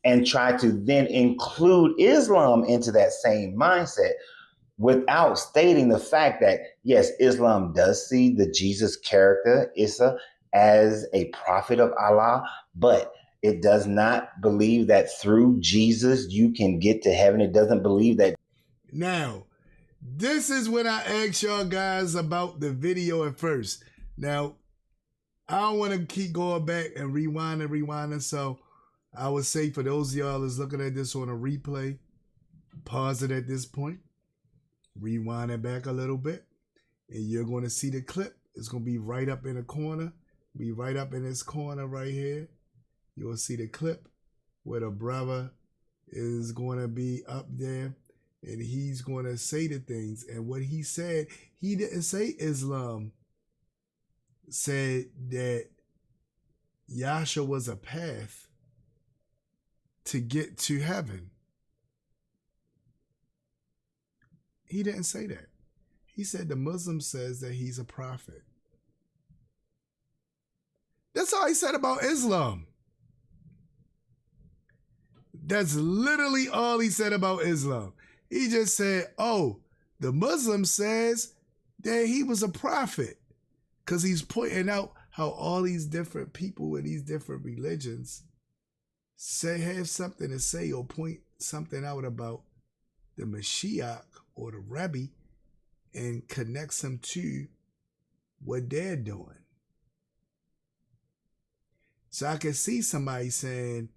[SPEAKER 4] and try to then include Islam into that same mindset without stating the fact that, yes, Islam does see the Jesus character, Isa, as a prophet of Allah, but it does not believe that through Jesus you can get to heaven. It doesn't believe that.
[SPEAKER 1] Now, this is when I asked y'all guys about the video at first. Now, I don't want to keep going back and rewinding. So I would say for those of y'all that's looking at this on a replay, pause it at this point, rewind it back a little bit, and you're going to see the clip. It's going to be right up in the corner, be right up in this corner right here. You'll see the clip where the brother is going to be up there and he's going to say the things. And what he said, he didn't say Islam said that Yahshua was a path to get to heaven. He didn't say that. He said the Muslim says that he's a prophet. That's all he said about Islam. That's literally all he said about Islam. He just said, oh, the Muslim says that he was a prophet. Because he's pointing out how all these different people in these different religions have something to say or point something out about the Mashiach or the Rebbe and connects them to what they're doing. So I can see somebody saying,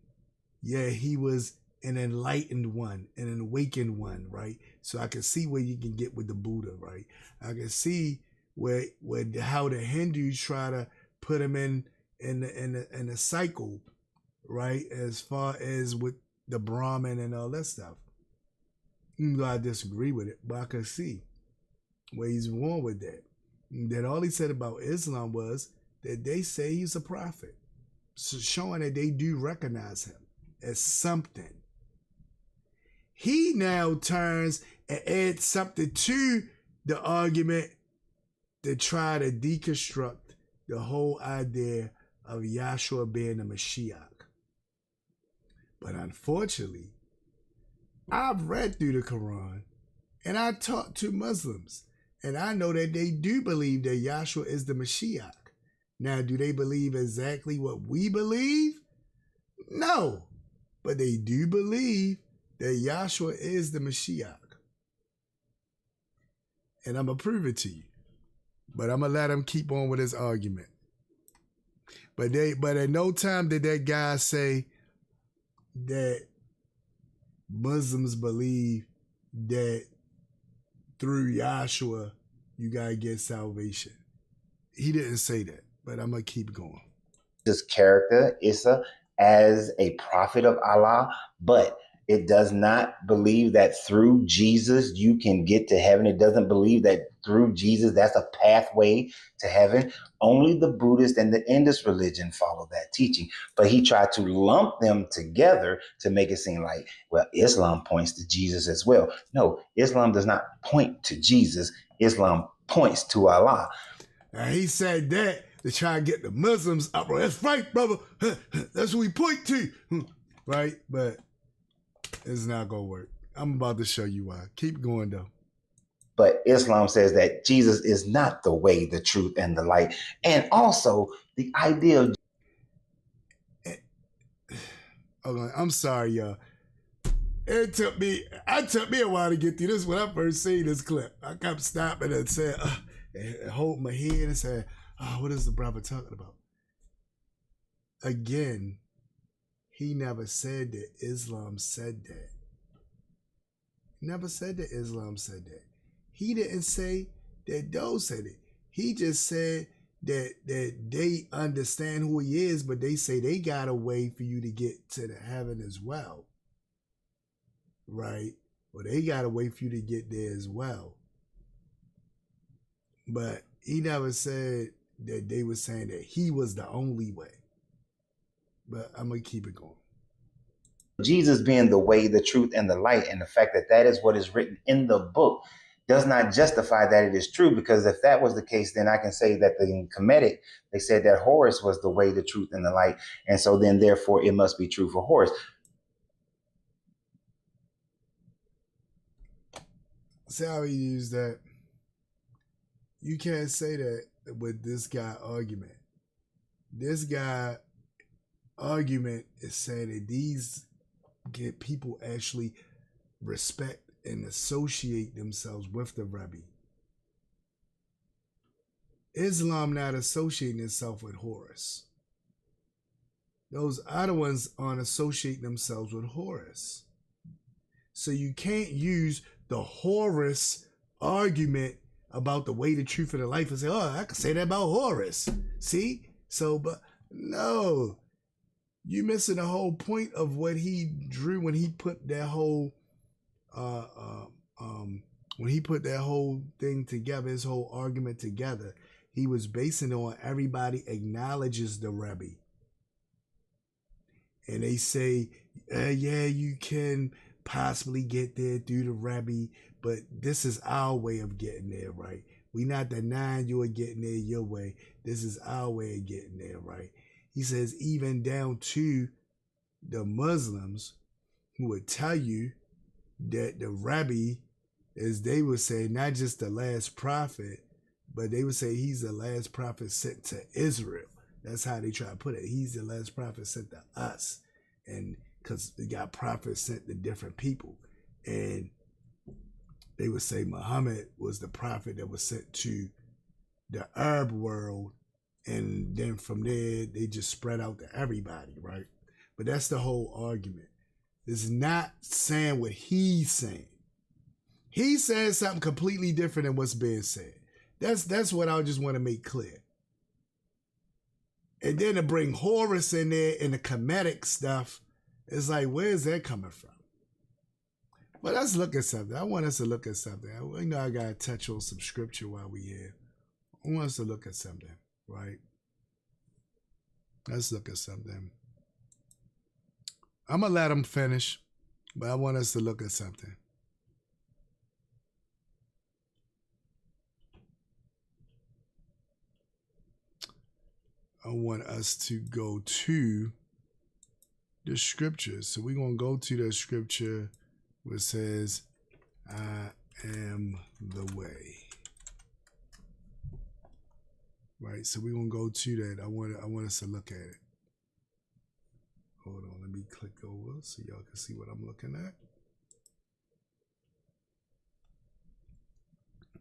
[SPEAKER 1] yeah, he was an enlightened one, an awakened one, right? So I can see where you can get with the Buddha, right? I can see where how the Hindus try to put him in a cycle, right? As far as with the Brahmin and all that stuff. Even though I disagree with it, but I can see where he's wrong with that. And then all he said about Islam was that they say he's a prophet, so showing that they do recognize him as something. He now turns and adds something to the argument to try to deconstruct the whole idea of Yahshua being the Mashiach. But unfortunately, I've read through the Quran and I talk to Muslims and I know that they do believe that Yahshua is the Mashiach. Now, do they believe exactly what we believe? No, but they do believe that Yahshua is the Mashiach. And I'm going to prove it to you. But I'm going to let him keep on with his argument. But at no time did that guy say that Muslims believe that through Yahshua you got to get salvation. He didn't say that, but I'm going to keep going.
[SPEAKER 4] This character, Isa, as a prophet of Allah, but it does not believe that through Jesus you can get to heaven. It doesn't believe that through Jesus that's a pathway to heaven. Only the Buddhist and the Indus religion follow that teaching. But he tried to lump them together to make it seem like, well, Islam points to Jesus as well. No, Islam does not point to Jesus. Islam points to Allah.
[SPEAKER 1] Now he said that to try to get the Muslims up. That's right, brother. That's what we point to. Right? But it's not going to work. I'm about to show you why. Keep going, though.
[SPEAKER 4] But Islam says that Jesus is not the way, the truth, and the light. And also the idea of...
[SPEAKER 1] I'm sorry, y'all. It took me a while to get through this when I first seen this clip. I kept stopping and saying, and holding my head and saying, what is the brother talking about? Again, he never said that Islam said that. Never said that Islam said that. He didn't say that those said it. He just said that they understand who he is, but they say they got a way for you to get to the heaven as well. Right? Well, they got a way for you to get there as well. But he never said that they were saying that he was the only way. But I'm going to keep it going.
[SPEAKER 4] Jesus being the way, the truth, and the light, and the fact that that is what is written in the book does not justify that it is true, because if that was the case, then I can say that in Kemetic, they said that Horus was the way, the truth, and the light, and so then therefore it must be true for Horus.
[SPEAKER 1] See how he used that? You can't say that with this guy argument. This guy argument is saying that these get people actually respect and associate themselves with the Rebbe. Islam not associating itself with Horus. Those other ones aren't associating themselves with Horus. So you can't use the Horus argument about the way, the truth, and the life and say, oh, I can say that about Horus. See? So, but no. You missing the whole point of what he drew when he put that whole thing together, his whole argument together. He was basing it on everybody acknowledges the Rebbe. And they say, yeah, you can possibly get there through the Rebbe, but this is our way of getting there, right? We not denying you are getting there your way. This is our way of getting there, right? He says even down to the Muslims who would tell you that the Rebbe, as they would say, not just the last prophet, but they would say he's the last prophet sent to Israel. That's how they try to put it. He's the last prophet sent to us. And because they got prophets sent to different people. And they would say Muhammad was the prophet that was sent to the Arab world. And then from there, they just spread out to everybody, right? But that's the whole argument. It's not saying what he's saying. He's saying something completely different than what's being said. That's what I just want to make clear. And then to bring Horus in there and the Kemetic stuff, it's like, where's that coming from? But let's look at something. I want us to look at something. I know I got to touch on some scripture while we're here. I want us to look at something. Right? Let's look at something. I'm going to let them finish, but I want us to look at something. I want us to go to the scriptures. So we're going to go to the scripture where it says, I am the way. Right, so we're gonna go to that. I want us to look at it. Hold on, let me click over so y'all can see what I'm looking at.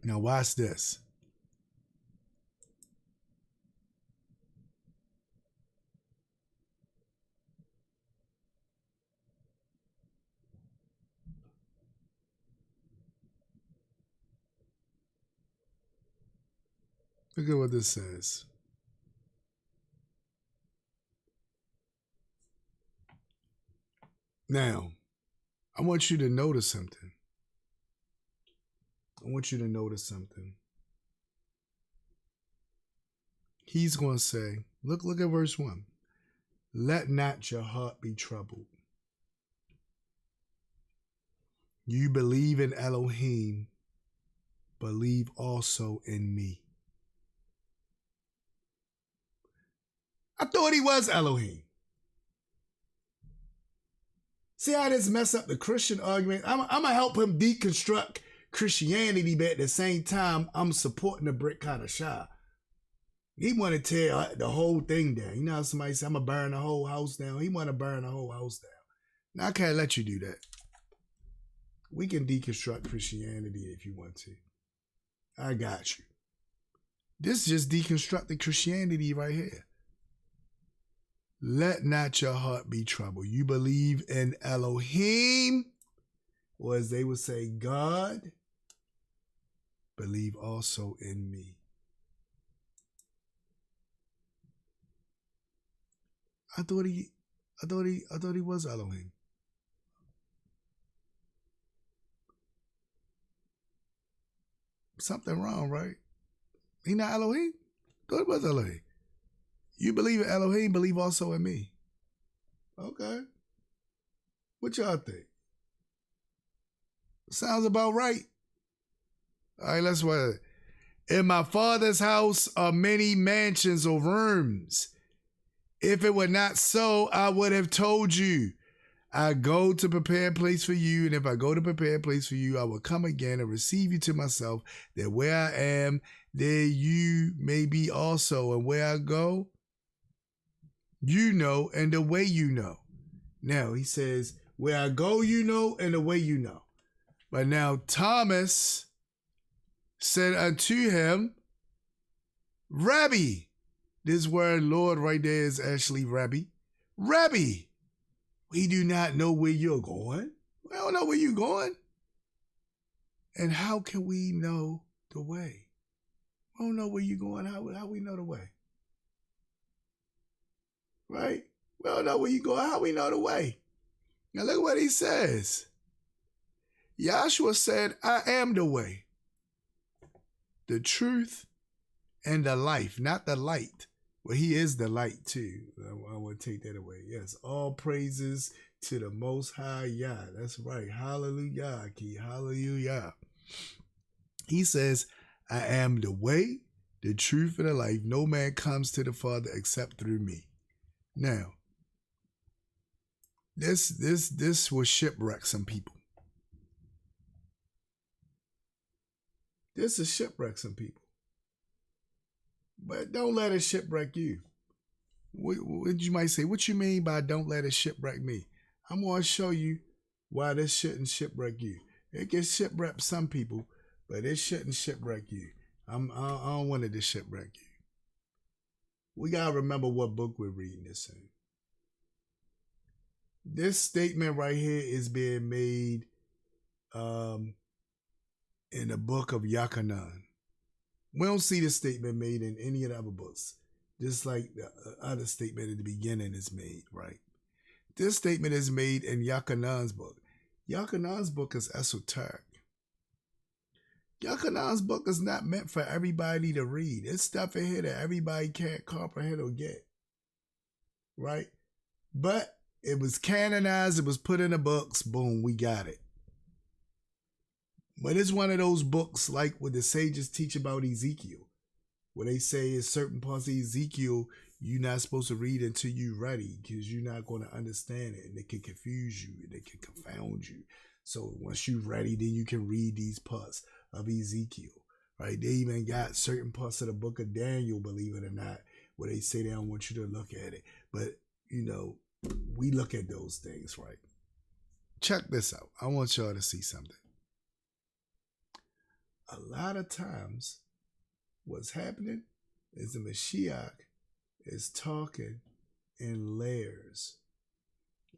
[SPEAKER 1] Now watch this. Look at what this says. Now, I want you to notice something. He's going to say, look at verse 1. Let not your heart be troubled. You believe in Elohim, believe also in me. I thought he was Elohim. See how this mess up the Christian argument? I'm going to help him deconstruct Christianity, but at the same time, I'm supporting the Brit Kadashah. He want to tear the whole thing down. You know how somebody say, I'm going to burn the whole house down? He want to burn the whole house down. Now, I can't let you do that. We can deconstruct Christianity if you want to. I got you. This is just deconstructing Christianity right here. Let not your heart be troubled. You believe in Elohim, or as they would say, God. Believe also in me. I thought he was Elohim. Something wrong, right? He not Elohim? Thought it was Elohim. You believe in Elohim, believe also in me. Okay. What y'all think? Sounds about right. All right, let's wait. In my Father's house are many mansions or rooms. If it were not so, I would have told you. I go to prepare a place for you, and if I go to prepare a place for you, I will come again and receive you to myself, that where I am, there you may be also. And where I go, you know, and the way you know. Now, he says, where I go, you know, and the way you know. But now Thomas said unto him, Rabbi. This word Lord right there is actually Rabbi. Rabbi, we do not know where you're going. We don't know where you're going. And how can we know the way? We don't know where you're going. How we know the way? Right? We don't know where you're going. How we know the way? Now look what he says. Yahshua said, I am the way, the truth, and the life, not the light. Well, he is the light too. I want to take that away. Yes, all praises to the Most High Yah. That's right. Hallelujah. Hallelujah. He says, I am the way, the truth, and the life. No man comes to the Father except through me. Now, this will shipwreck some people. This will shipwreck some people. But don't let it shipwreck you. What you might say, what you mean by don't let it shipwreck me? I'm going to show you why this shouldn't shipwreck you. It can shipwreck some people, but it shouldn't shipwreck you. I don't want it to shipwreck you. We got to remember what book we're reading this in. This statement right here is being made in the book of Yachanan. We don't see this statement made in any of the other books, just like the other statement at the beginning is made, right? This statement is made in Yachanan's book. Yachanan's book is esoteric. Yachanan's book is not meant for everybody to read. It's stuff in here that everybody can't comprehend or get, right? But it was canonized, it was put in the books, boom, we got it. But it's one of those books like what the sages teach about Ezekiel, where they say in certain parts of Ezekiel, you're not supposed to read until you're ready because you're not going to understand it and it can confuse you and it can confound you. So once you're ready, then you can read these parts of Ezekiel, right? They even got certain parts of the book of Daniel, believe it or not, where they say they don't want you to look at it. But, you know, we look at those things, right? Check this out. I want y'all to see something. A lot of times, what's happening is the Mashiach is talking in layers,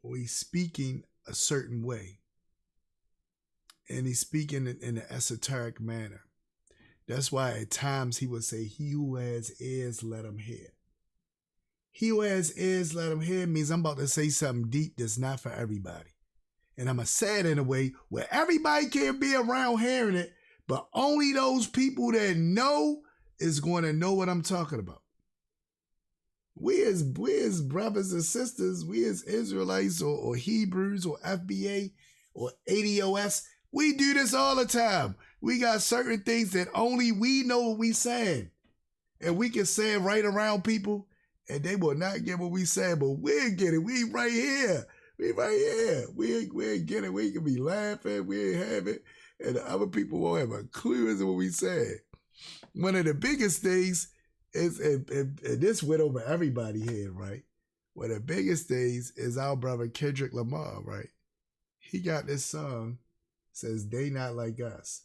[SPEAKER 1] or he's speaking a certain way, and he's speaking in an esoteric manner. That's why at times he would say, he who has ears, let him hear. He who has ears, let him hear means I'm about to say something deep that's not for everybody. And I'm going to say it in a way where everybody can be around hearing it, but only those people that know is going to know what I'm talking about. We as brothers and sisters, we as Israelites or Hebrews or FBA or ADOS, we do this all the time. We got certain things that only we know what we saying. And we can say it right around people and they will not get what we say, but we'll get it. We right here. We right here. We'll get it. We can be laughing. We'll have it. And the other people won't have a clue as to what we said. One of the biggest things is, and this went over everybody here, right? One of the biggest things is our brother Kendrick Lamar, right? He got this song, says they not like us.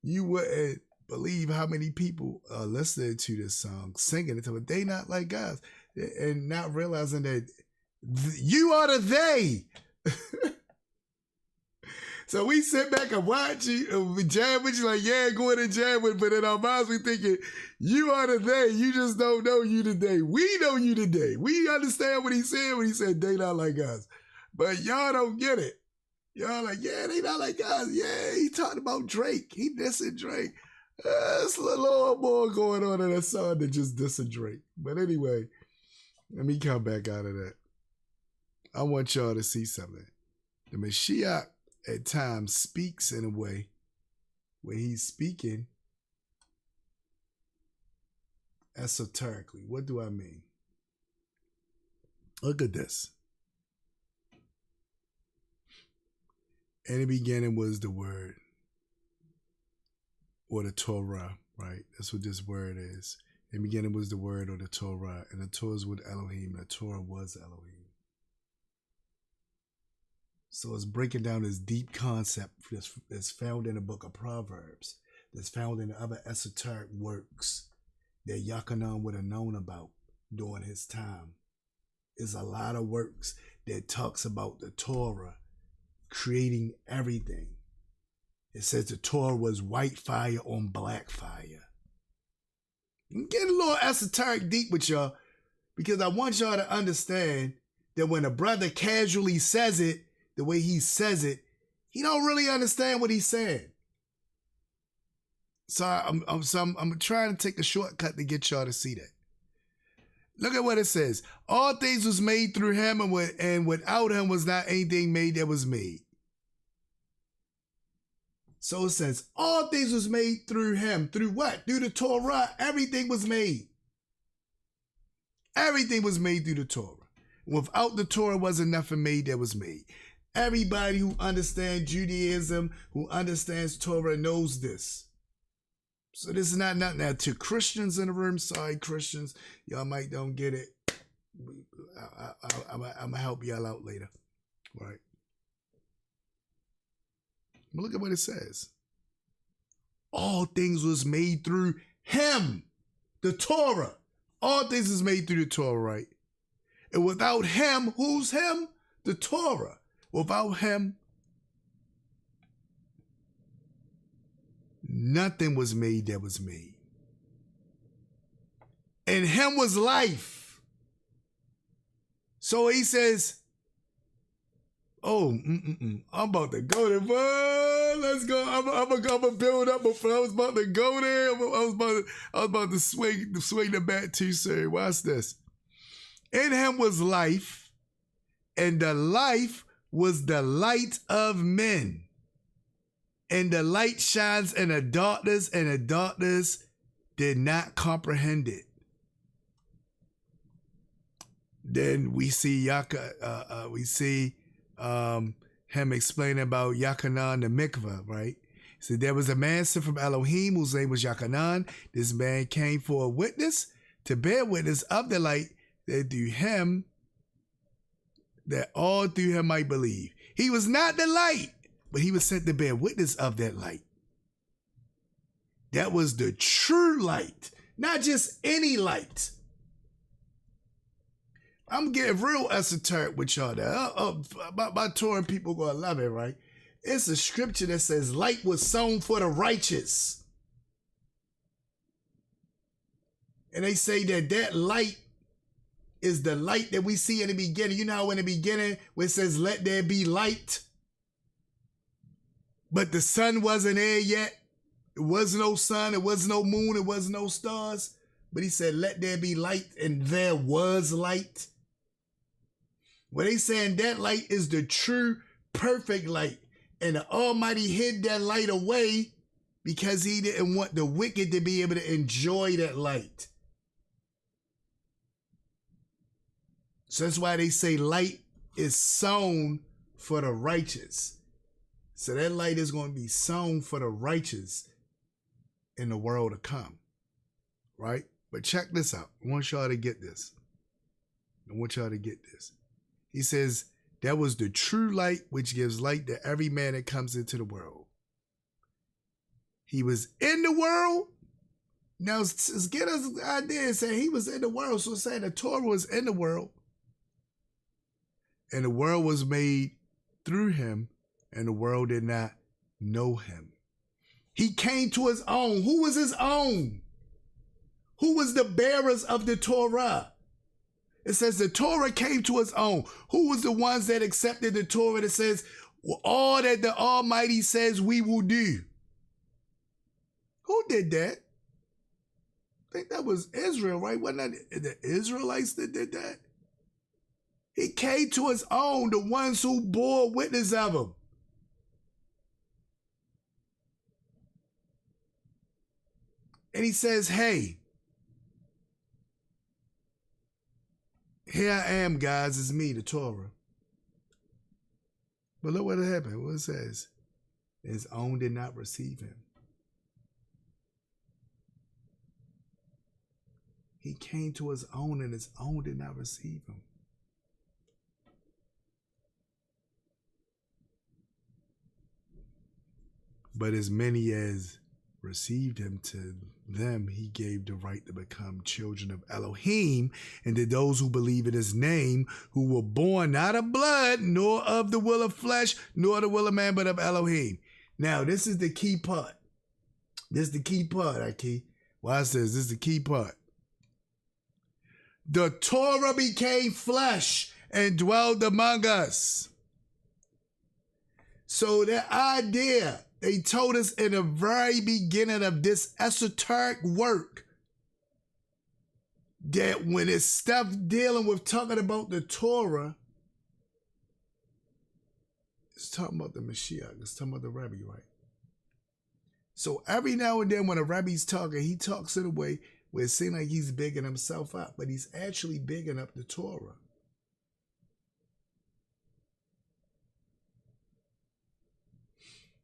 [SPEAKER 1] You wouldn't believe how many people are listening to this song, singing it, but they not like us, and not realizing that you are the they. So we sit back and watch you, jab with you like, yeah, go in and jab with, but in our minds we thinking, you are the they, you just don't know you today. We know you today. We understand what he said when he said they not like us. But y'all don't get it. Y'all like, yeah, they not like us. Yeah, he talking about Drake. He dissing Drake. There's a little more going on in that song than just dissing Drake. But anyway, let me come back out of that. I want y'all to see something. The Mashiach at times speaks in a way where he's speaking esoterically. What do I mean? Look at this. In the beginning was the word, or the Torah, right? That's what this word is. In the beginning was the word, or the Torah, and the Torah is with Elohim, and the Torah was Elohim. So it's breaking down this deep concept that's found in the book of Proverbs, that's found in other esoteric works that Yachanan would have known about during his time. There's a lot of works that talks about the Torah creating everything. It says the Torah was white fire on black fire. I'm getting a little esoteric deep with y'all because I want y'all to understand that when a brother casually says it, the way he says it, he don't really understand what he's saying. So I'm trying to take a shortcut to get y'all to see that. Look at what it says. All things was made through him, and without him was not anything made that was made. So it says, all things was made through him. Through what? Through the Torah. Everything was made. Everything was made through the Torah. Without the Torah wasn't nothing made that was made. Everybody who understands Judaism, who understands Torah, knows this. So this is not nothing. Now, to Christians in the room, sorry, Christians, y'all might don't get it. I'm going to help y'all out later. Right? But look at what it says. All things was made through him, the Torah. All things is made through the Torah, right? And without him, who's him? The Torah. Without him, nothing was made that was made. And him was life. So he says, I'm about to go there. Let's go. I'm gonna build up. Before I was about to go there. I was about to swing the bat too soon. Watch this. In him was life, and the life was the light of men. And the light shines in the darkness, and the darkness did not comprehend it. Then we see him explaining about Yachanan the mikvah, right? So there was a man sent from Elohim whose name was Yachanan. This man came for a witness, to bear witness of the light, that all through him might believe. He was not the light, but he was sent to bear witness of that light. That was the true light, not just any light. I'm getting real esoteric with y'all there. My Torah people gonna love it, right? It's a scripture that says light was sown for the righteous. And they say that light is the light that we see in the beginning. You know how in the beginning where it says, let there be light, but the sun wasn't there yet. It was no sun, it was no moon, it was no stars. But he said, let there be light, and there was light. Well, they saying that light is the true, perfect light. And the Almighty hid that light away because he didn't want the wicked to be able to enjoy that light. So that's why they say light is sown for the righteous. So that light is going to be sown for the righteous in the world to come. Right? But check this out. I want y'all to get this. He says, That was the true light which gives light to every man that comes into the world. He was in the world. Now, let's get us an idea and say he was in the world. So saying the Torah was in the world. And the world was made through him, and the world did not know him. He came to his own. Who was his own? Who was the bearers of the Torah? It says the Torah came to his own. Who was the ones that accepted the Torah that says, well, all that the Almighty says we will do? Who did that? I think that was Israel, right? Wasn't that the Israelites that did that? He came to his own, the ones who bore witness of him. And he says, hey, here I am, guys. It's me, the Torah. But look what happened. What it says. His own did not receive him. He came to his own, and his own did not receive him. But as many as received him, to them he gave the right to become children of Elohim, and to those who believe in his name, who were born not of blood, nor of the will of flesh, nor the will of man, but of Elohim. Now, this is the key part. This is the key part, Aki. Watch this. This is the key part. The Torah became flesh and dwelled among us. So the idea, they told us in the very beginning of this esoteric work, that when it's stuff dealing with talking about the Torah, it's talking about the Mashiach, it's talking about the Rebbe, right? So every now and then when a Rebbe's talking, he talks in a way where it seems like he's bigging himself up, but he's actually bigging up the Torah.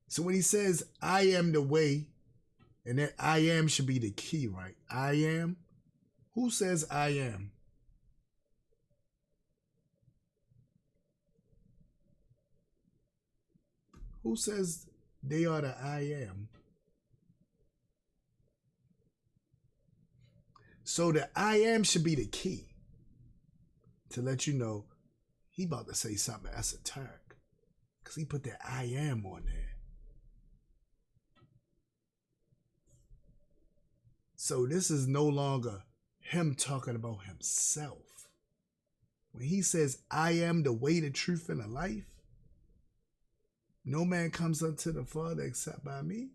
[SPEAKER 1] So when he says, I am the way, and that I am should be the key, right? I am. Who says I am? Who says they are the I am? So the I am should be the key to let you know he about to say something esoteric, because he put that I am on there. So this is no longer him talking about himself. When he says, I am the way, the truth, and the life, no man comes unto the Father except by me.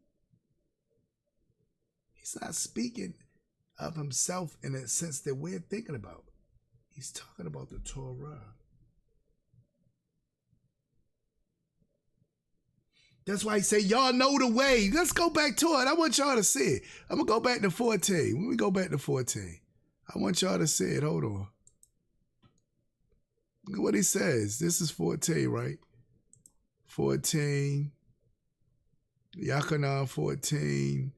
[SPEAKER 1] He's not speaking of himself in a sense that we're thinking about. He's talking about the Torah. That's why he say, y'all know the way. Let's go back to it. I want y'all to see it. I'm going to go back to 14. When we go back to 14, I want y'all to see it. Hold on. Look what he says. This is 14, right? 14. Ya'acob 14.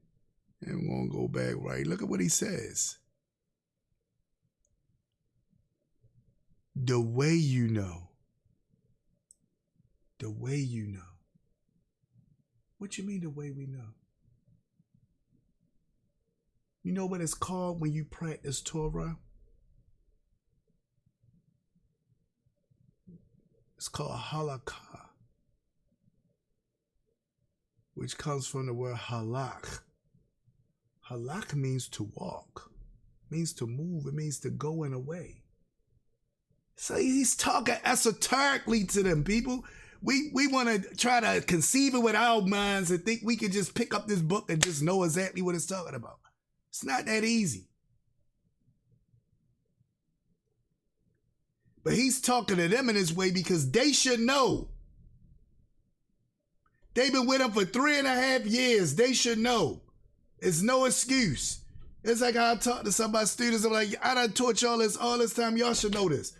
[SPEAKER 1] And we're going to go back, right? Look at what he says. The way you know. The way you know. What you mean the way we know? You know what it's called when you practice Torah? It's called halakha, which comes from the word halak. Halak means to walk, means to move, it means to go in a way. So he's talking esoterically to them people. We want to try to conceive it with our minds and think we can just pick up this book and just know exactly what it's talking about. It's not that easy. But he's talking to them in this way because they should know. They've been with him for 3.5 years. They should know. It's no excuse. It's like how I talk to some of my students. I'm like, I done taught y'all this all this time. Y'all should know this.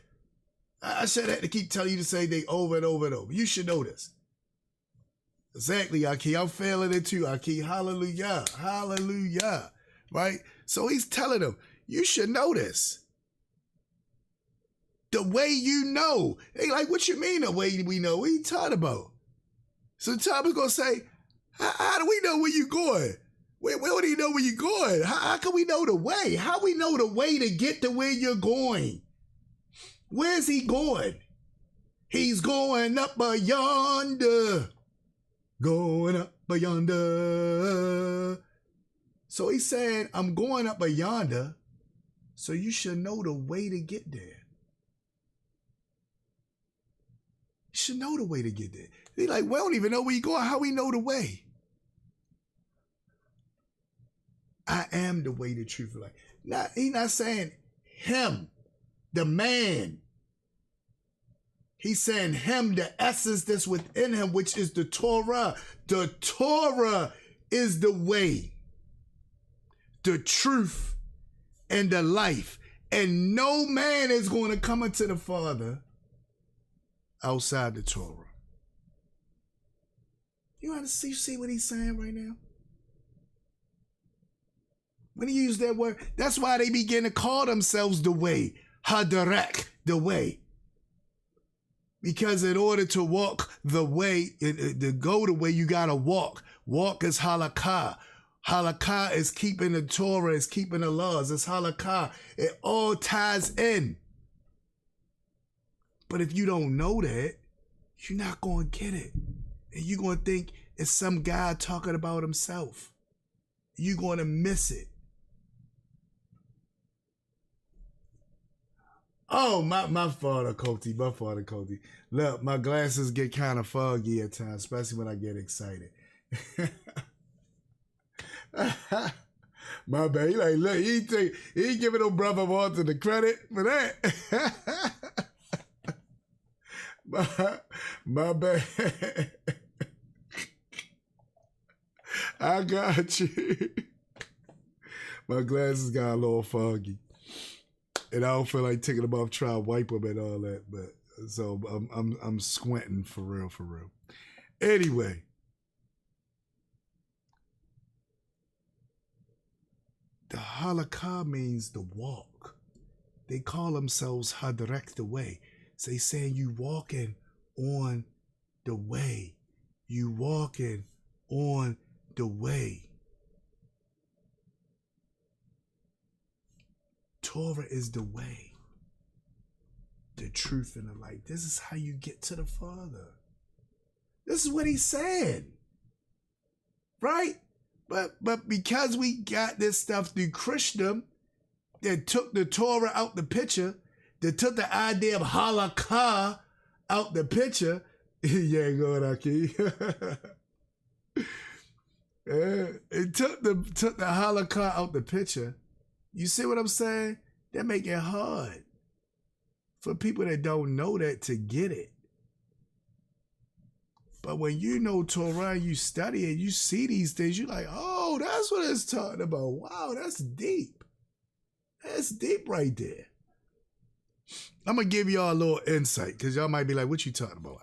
[SPEAKER 1] I should have to keep telling you the same thing over and over and over. You should know this. Exactly, Aki. I'm failing it too, Aki. Hallelujah. Hallelujah. Right? So he's telling them, you should know this. The way you know. They like, what you mean the way we know? What are you talking about? So Thomas gonna say, how do we know where you're going? Where do you know where you're going? How can we know the way? How we know the way to get to where you're going? Where's he going? He's going up yonder. Going up yonder. So he's saying, I'm going up yonder, so you should know the way to get there. You should know the way to get there. They like, we don't even know where you're going. How we know the way? I am the way, the truth, and life. He's not saying him, the man. He's saying him, the essence that's within him, which is the Torah. The Torah is the way, the truth, and the life. And no man is going to come into the Father outside the Torah. You want to see what he's saying right now? When he used that word, that's why they begin to call themselves the way. Derrek, the way. Because in order to walk the way, to go the way, you got to walk. Walk is halakha. Halakha is keeping the Torah, is keeping the laws. It's halakha. It all ties in. But if you don't know that, you're not going to get it. And you're going to think it's some guy talking about himself. You're going to miss it. Oh, my father, Cody. Look, my glasses get kind of foggy at times, especially when I get excited. My bad. He like, look, he ain't giving no brother Walter the credit for that. my bad. I got you. My glasses got a little foggy. And I don't feel like taking them off, try to wipe them and all that. But so I'm squinting for real. Anyway. The halakha means the walk. They call themselves Derrek, the way. So they saying you walking on the way. You walking on the way. Torah is the way, the truth, and the light. This is how you get to the Father. This is what he's saying, right? But because we got this stuff through Christendom that took the Torah out the picture, that took the idea of halakha out the picture. Yeah, go ahead, Aki. It took the halakha out the picture. You see what I'm saying? That make it hard for people that don't know that to get it. But when you know Torah, you study it, you see these things, you're like, oh, that's what it's talking about. Wow, that's deep. That's deep right there. I'm going to give y'all a little insight because y'all might be like, what you talking about?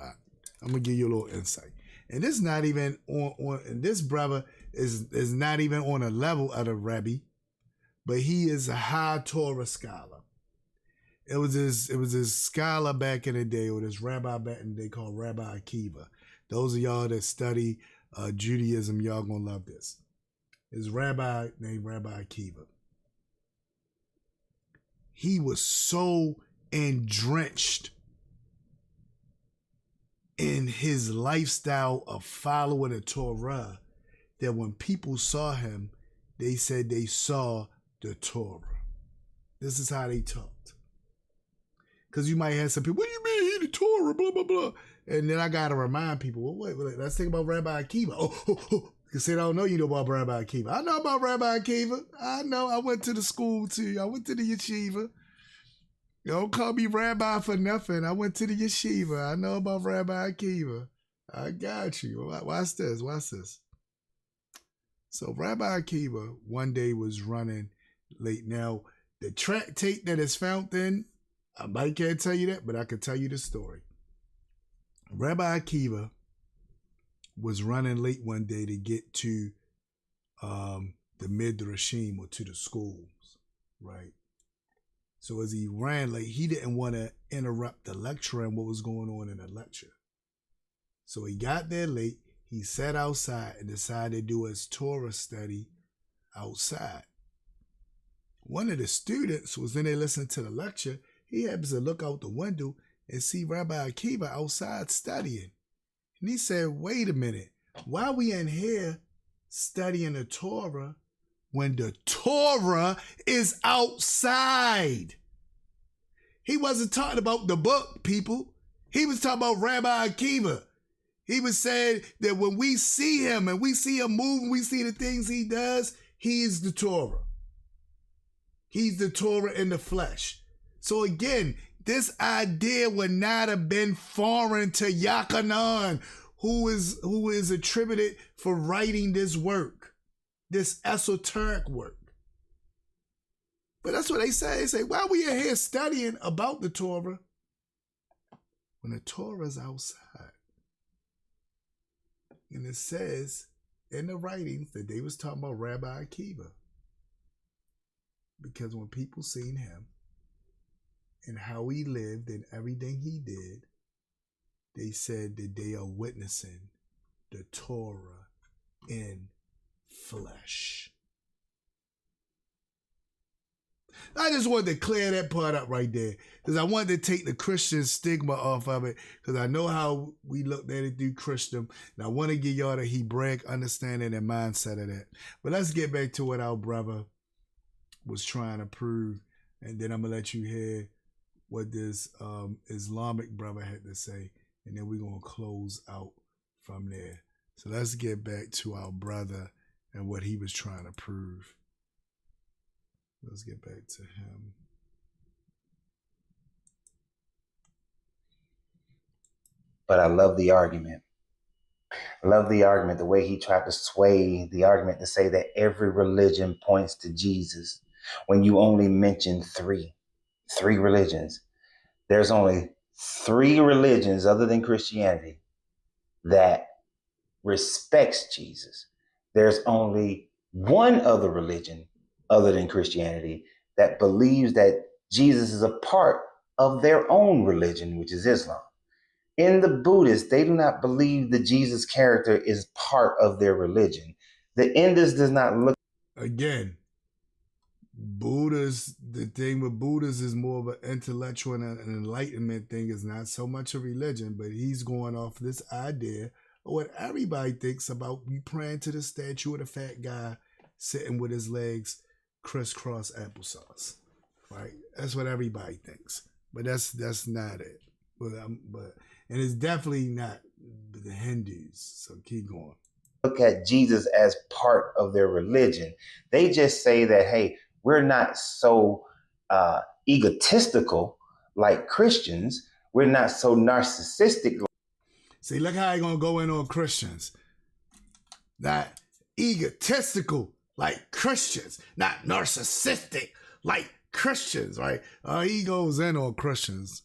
[SPEAKER 1] I'm going to give you a little insight. And this is not even on and this brother is not even on a level of the Rebbe. But he is a high Torah scholar. It was this scholar back in the day, or this rabbi back in the day called Rabbi Akiva. Those of y'all that study Judaism, y'all gonna love this. His rabbi named Rabbi Akiva. He was so drenched in his lifestyle of following the Torah that when people saw him, they said they saw the Torah. This is how they talked. Because you might have some people, what do you mean the Torah, blah, blah, blah. And then I got to remind people, well, wait, let's think about Rabbi Akiva. Because they don't know you know about Rabbi Akiva. I know about Rabbi Akiva. I know. I went to the school too. I went to the yeshiva. Don't call me rabbi for nothing. I went to the yeshiva. I know about Rabbi Akiva. I got you. Watch this. So Rabbi Akiva one day was running late. Now, the tractate that is found in, I might can't tell you that, but I can tell you the story. Rabbi Akiva was running late one day to get to the Midrashim or to the schools, right? So as he ran late, he didn't want to interrupt the lecturer and what was going on in the lecture. So he got there late. He sat outside and decided to do his Torah study outside. One of the students was in there listening to the lecture. He happens to look out the window and see Rabbi Akiva outside studying. And he said, wait a minute, why are we in here studying the Torah when the Torah is outside? He wasn't talking about the book, people. He was talking about Rabbi Akiva. He was saying that when we see him and we see him move and we see the things he does, he is the Torah. He's the Torah in the flesh. So again, this idea would not have been foreign to Yochanan, who is attributed for writing this work, this esoteric work. But that's what they say. They say, why are we in here studying about the Torah when the Torah is outside? And it says in the writings that they was talking about Rabbi Akiva. Because when people seen him and how he lived and everything he did, they said that they are witnessing the Torah in flesh. I just wanted to clear that part up right there because I wanted to take the Christian stigma off of it because I know how we looked at it through Christendom, and I want to give y'all the Hebraic understanding and mindset of that. But let's get back to what our brother was trying to prove, and then I'm going to let you hear what this Islamic brother had to say, and then we're going to close out from there. So let's get back to our brother and what he was trying to prove. Let's get back to him.
[SPEAKER 4] But I love the argument. I love the argument, the way he tried to sway the argument to say that every religion points to Jesus when you only mention three religions. There's only 3 religions other than Christianity that respects Jesus. There's only one other religion other than Christianity that believes that Jesus is a part of their own religion, which is Islam. In the Buddhists, they do not believe the Jesus character is part of their religion. The Indus does not look.
[SPEAKER 1] Again, the thing with Buddhists is more of an intellectual and an enlightenment thing. It's not so much a religion, but he's going off this idea of what everybody thinks about you praying to the statue of the fat guy sitting with his legs crisscross applesauce, right? That's what everybody thinks, but that's not it. But and it's definitely not the Hindus. So keep going.
[SPEAKER 4] Look at Jesus as part of their religion. They just say that, hey, we're not so egotistical like Christians. We're not so narcissistic.
[SPEAKER 1] See, look how you're gonna go in on Christians. Not egotistical like Christians, not narcissistic like Christians, right? He goes in on Christians.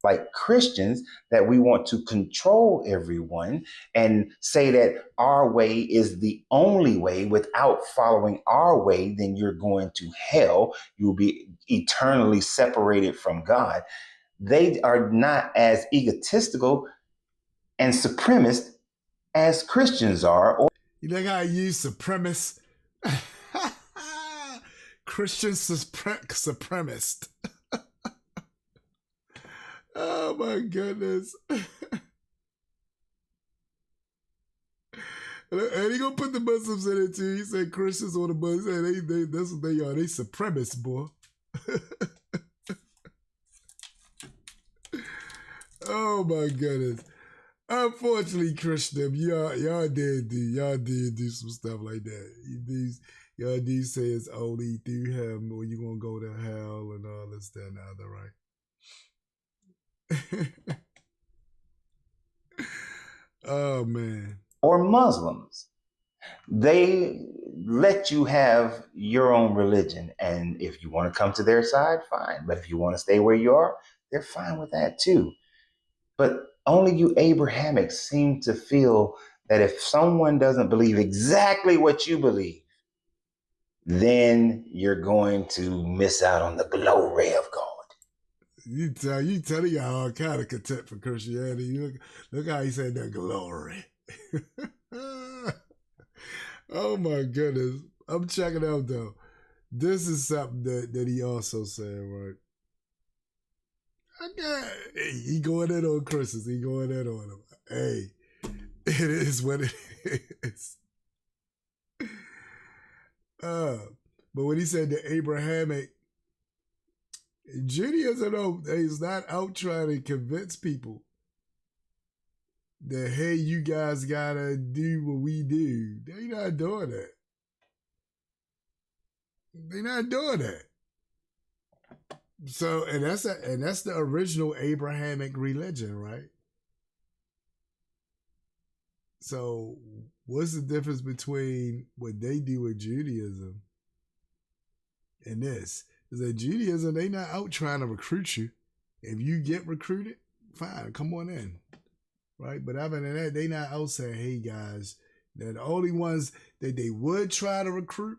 [SPEAKER 4] Like Christians, that we want to control everyone and say that our way is the only way. Without following our way, then you're going to hell. You'll be eternally separated from God. They are not as egotistical and supremacist as Christians are.
[SPEAKER 1] You think I use supremacist? Christian supremacist. Oh my goodness. And he gonna put the Muslims in it too. He said Christians on the bus. They that's what they are. They supremacists, boy. Oh my goodness. Unfortunately, Christian, y'all did do some stuff like that. Y'all do say it's only through him or you gonna go to hell and all this, that, and the other, right? Oh man.
[SPEAKER 4] Or Muslims. They let you have your own religion, and if you want to come to their side, fine. But if you want to stay where you are, they're fine with that too. But only you Abrahamics seem to feel that if someone doesn't believe exactly what you believe, then you're going to miss out on the glory of God.
[SPEAKER 1] You telling you all kind of contempt for Christianity. Look how he said that glory. Oh my goodness. I'm checking out though. This is something that he also said, right? He going in on Christians. He going in on him. Hey, it is what it is. But when he said the Abrahamic, Judaism is not out trying to convince people that, hey, you guys gotta do what we do. They not doing that. They're not doing that. So, and that's the original Abrahamic religion, right? So, what's the difference between what they do with Judaism and this? Is that Judaism, they not out trying to recruit you. If you get recruited, fine, come on in, right? But other than that, they not out saying, hey guys, they're the only ones that they would try to recruit,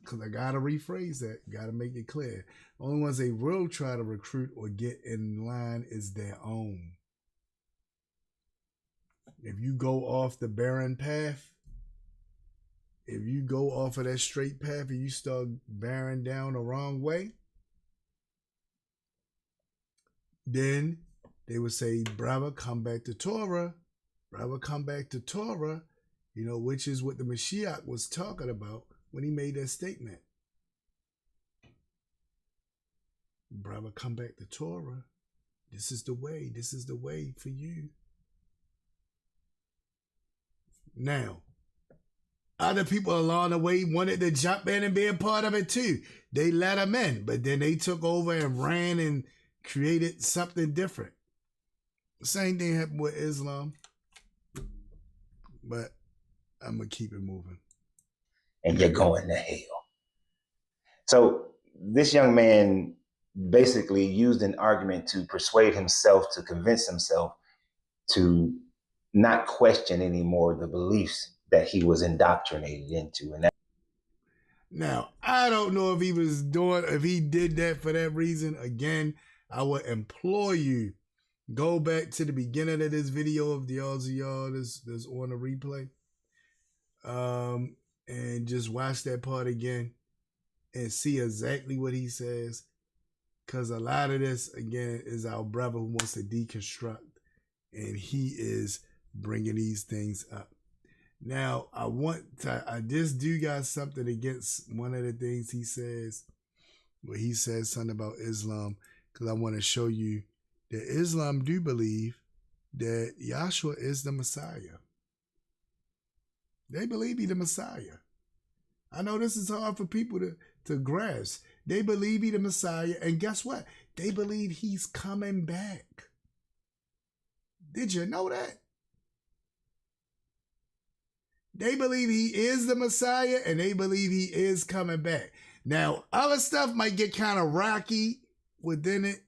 [SPEAKER 1] because I got to rephrase that, got to make it clear. Only ones they will try to recruit or get in line is their own. If you go off the barren path, if you go off of that straight path and you start bearing down the wrong way, then they would say, brother, come back to Torah. Brother, come back to Torah, which is what the Mashiach was talking about when he made that statement. Brother, come back to Torah. This is the way. This is the way for you. Now, other people along the way wanted to jump in and be a part of it too. They let them in, but then they took over and ran and created something different. Same thing happened with Islam. But I'm going to keep it moving.
[SPEAKER 4] And you're going to hell. So this young man basically used an argument to persuade himself, to convince himself to not question anymore the beliefs that he was indoctrinated into. And
[SPEAKER 1] now, I don't know if he did that for that reason. Again, I would implore you, go back to the beginning of this video of the odds of y'all that's on the replay. And just watch that part again and see exactly what he says. Because a lot of this, again, is our brother who wants to deconstruct. And he is bringing these things up. Now, I just do got something against one of the things he says, where he says something about Islam, because I want to show you that Islam do believe that Yahshua is the Messiah. They believe he's the Messiah. I know this is hard for people to grasp. They believe he's the Messiah, and guess what? They believe he's coming back. Did you know that? They believe he is the Messiah, and they believe he is coming back. Now, other stuff might get kind of rocky within it,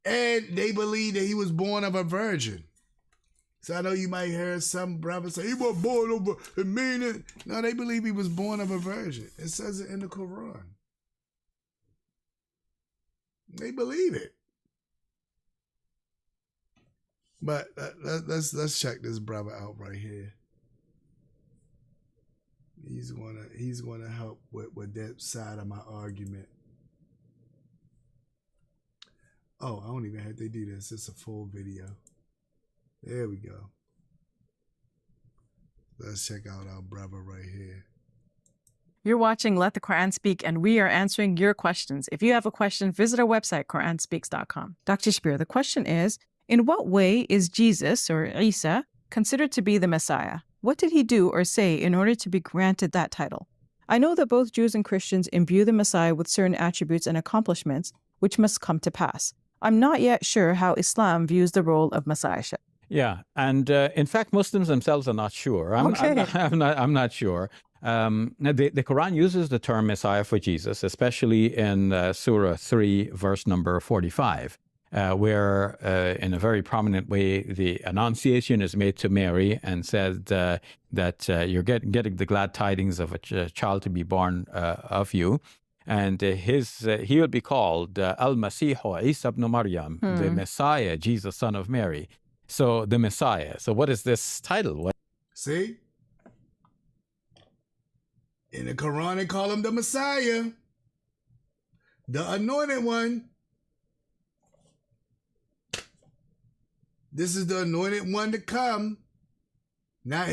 [SPEAKER 1] and they believe that he was born of a virgin. So I know you might hear some brothers say, he was born of a meaning. No, they believe he was born of a virgin. It says it in the Quran. They believe it. But let's check this brother out right here. He's gonna help with that side of my argument. Oh, I don't even have to do this. It's a full video. There we go. Let's check out our brother right here.
[SPEAKER 5] You're watching Let the Quran Speak, and we are answering your questions. If you have a question, visit our website, QuranSpeaks.com. Dr. Shabir, the question is, in what way is Jesus, or Isa, considered to be the Messiah? What did he do or say in order to be granted that title? I know that both Jews and Christians imbue the Messiah with certain attributes and accomplishments which must come to pass. I'm not yet sure how Islam views the role of Messiahship.
[SPEAKER 6] Yeah, and in fact, Muslims themselves are not sure. I'm not sure. The Quran uses the term Messiah for Jesus, especially in Surah 3, verse number 45. where in a very prominent way, the annunciation is made to Mary and said that you're getting the glad tidings of a child to be born of you. And he will be called Al-Masihu Isa ibn Maryam, the Messiah, Jesus, son of Mary. So the Messiah. So what is this title?
[SPEAKER 1] See? In the Quran, they call him the Messiah, the anointed one. This is the anointed one to come.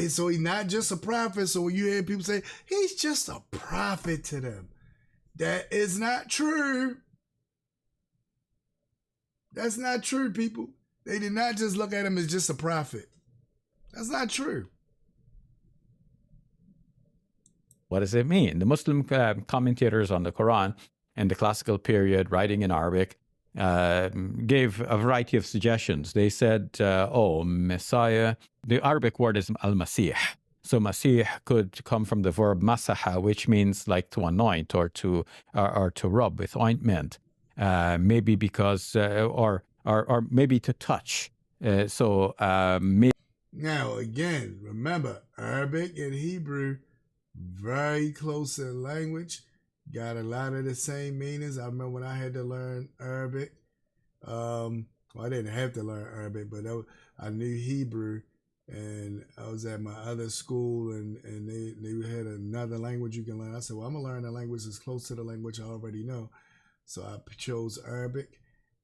[SPEAKER 1] So he's not just a prophet. So when you hear people say, he's just a prophet to them, that is not true. That's not true, people. They did not just look at him as just a prophet. That's not true.
[SPEAKER 6] What does it mean? The Muslim commentators on the Quran in the classical period, writing in Arabic, gave a variety of suggestions. They said, Messiah, the Arabic word is al-Masih. So Masih could come from the verb masaha, which means like to anoint or to rub with ointment, maybe because, or maybe to touch.
[SPEAKER 1] Now, again, remember, Arabic and Hebrew, very close in language, got a lot of the same meanings. I remember when I had to learn Arabic. I didn't have to learn Arabic, but I knew Hebrew, and I was at my other school, and they had another language you can learn. I said, well, I'm going to learn a language that's close to the language I already know. So I chose Arabic,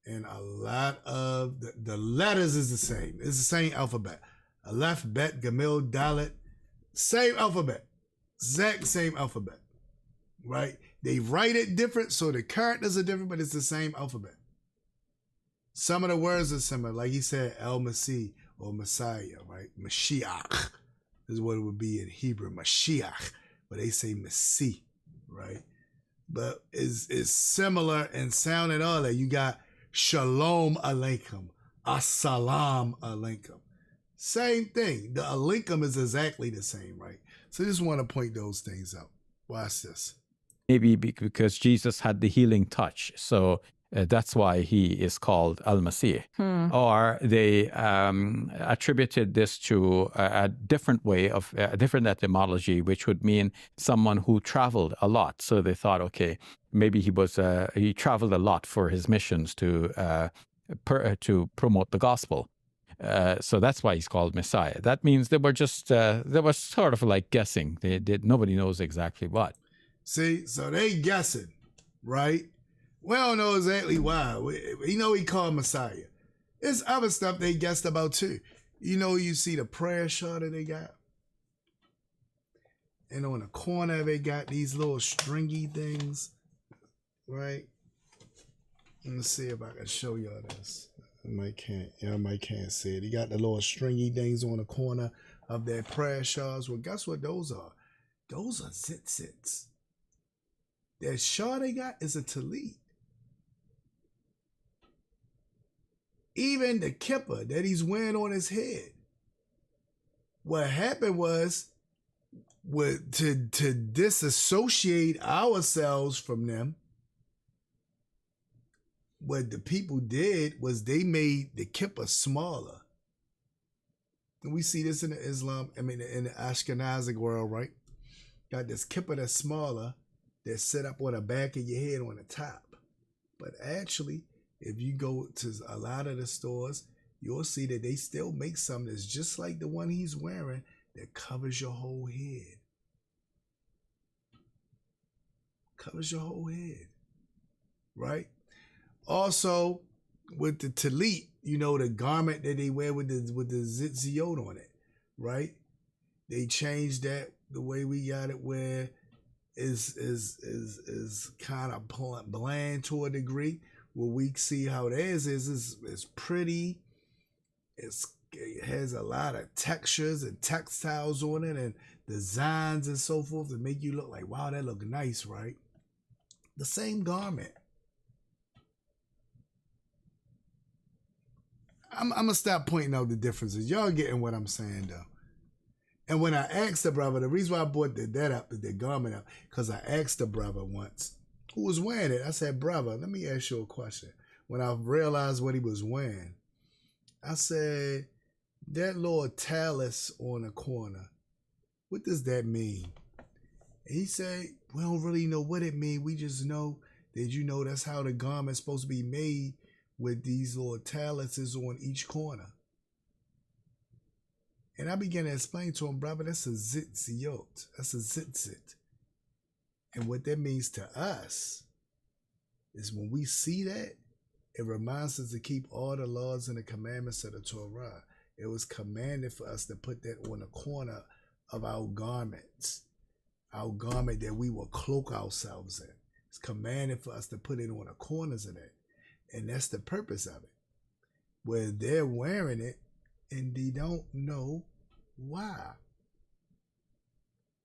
[SPEAKER 1] and a lot of the letters is the same. It's the same alphabet. Aleph, Bet, Gamil, Dalet, same alphabet. Exact same alphabet, right? They write it different, so the characters are different, but it's the same alphabet. Some of the words are similar, like he said, El-Masih or Messiah, right? Mashiach is what it would be in Hebrew, Mashiach, but they say Masih, right? But it's similar in sound and all that. You got Shalom Aleikum, Assalam Aleikum. Same thing. The Aleikum is exactly the same, right? So I just want to point those things out. Watch this.
[SPEAKER 6] Maybe because Jesus had the healing touch. So that's why he is called Al-Masih. Or they attributed this to a different way of a different etymology, which would mean someone who traveled a lot. So they thought, okay, maybe he traveled a lot for his missions to promote the gospel. So that's why he's called Messiah. That means they were sort of like guessing. Nobody knows exactly what.
[SPEAKER 1] See, so they guessing, right? We don't know exactly why. We know he called Messiah. There's other stuff they guessed about too. You see the prayer shawl that they got. And on the corner they got these little stringy things, right? Let me see if I can show y'all this. Y'all might can't see it. He got the little stringy things on the corner of their prayer shawls. Well, guess what those are? Those are tzitzits. That shawl they got is a tallit. Even the kippah that he's wearing on his head. What happened was, to disassociate ourselves from them, what the people did was they made the kippah smaller. And we see this in the in the Ashkenazic world, right? Got this kippah that's smaller, that's set up on the back of your head on the top. But actually, if you go to a lot of the stores, you'll see that they still make something that's just like the one he's wearing that covers your whole head. Covers your whole head, right? Also, with the tallit, the garment that they wear with the zitziot on it, right? They changed that the way we got it, where is kind of bland to a degree. What we see how theirs is pretty. It has a lot of textures and textiles on it and designs and so forth that make you look like, wow, that look nice, right? The same garment. I'm going to stop pointing out the differences. Y'all getting what I'm saying, though. And when I asked the brother, the reason why I brought the garment up, because I asked the brother once who was wearing it. I said, brother, let me ask you a question. when I realized what he was wearing. I said, that little talus on the corner, what does that mean? He said, we don't really know what it means. We just know that, that's how the garment's supposed to be made, with these little taluses on each corner. And I began to explain to him, brother, that's a zitziot. That's a zitzit. And what that means to us is when we see that, it reminds us to keep all the laws and the commandments of the Torah. It was commanded for us to put that on the corner of our garments, our garment that we will cloak ourselves in. It's commanded for us to put it on the corners of that. And that's the purpose of it. Where they're wearing it and they don't know why.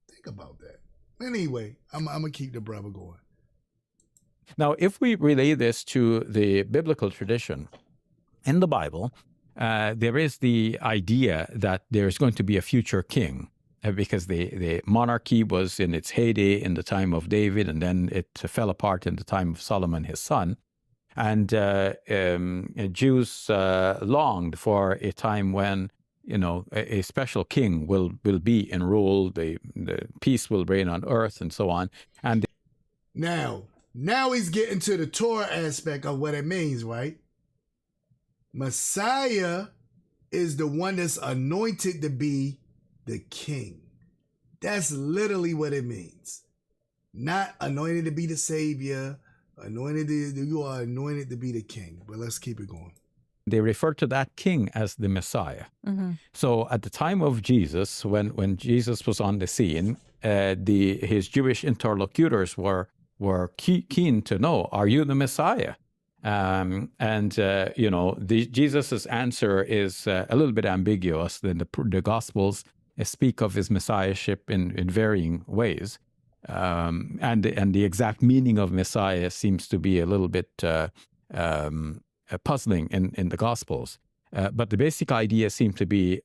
[SPEAKER 1] Think about that. Anyway, I'm going to keep the brother going.
[SPEAKER 6] Now, if we relay this to the biblical tradition, in the Bible, there is the idea that there's going to be a future king, because the monarchy was in its heyday in the time of David, and then it fell apart in the time of Solomon, his son. And Jews longed for a time when, a special king will be in rule, the peace will reign on earth, and so on. And
[SPEAKER 1] now he's getting to the Torah aspect of what it means, right? Messiah is the one that's anointed to be the king. That's literally what it means. Not anointed to be the savior. You are anointed to be the king. But let's keep it going.
[SPEAKER 6] They refer to that king as the Messiah. Mm-hmm. So at the time of Jesus, when Jesus was on the scene, his Jewish interlocutors were keen to know, are you the Messiah? Jesus's answer is a little bit ambiguous. The Gospels speak of his messiahship in varying ways. And the exact meaning of Messiah seems to be a little bit puzzling in the Gospels. But the basic idea seems to be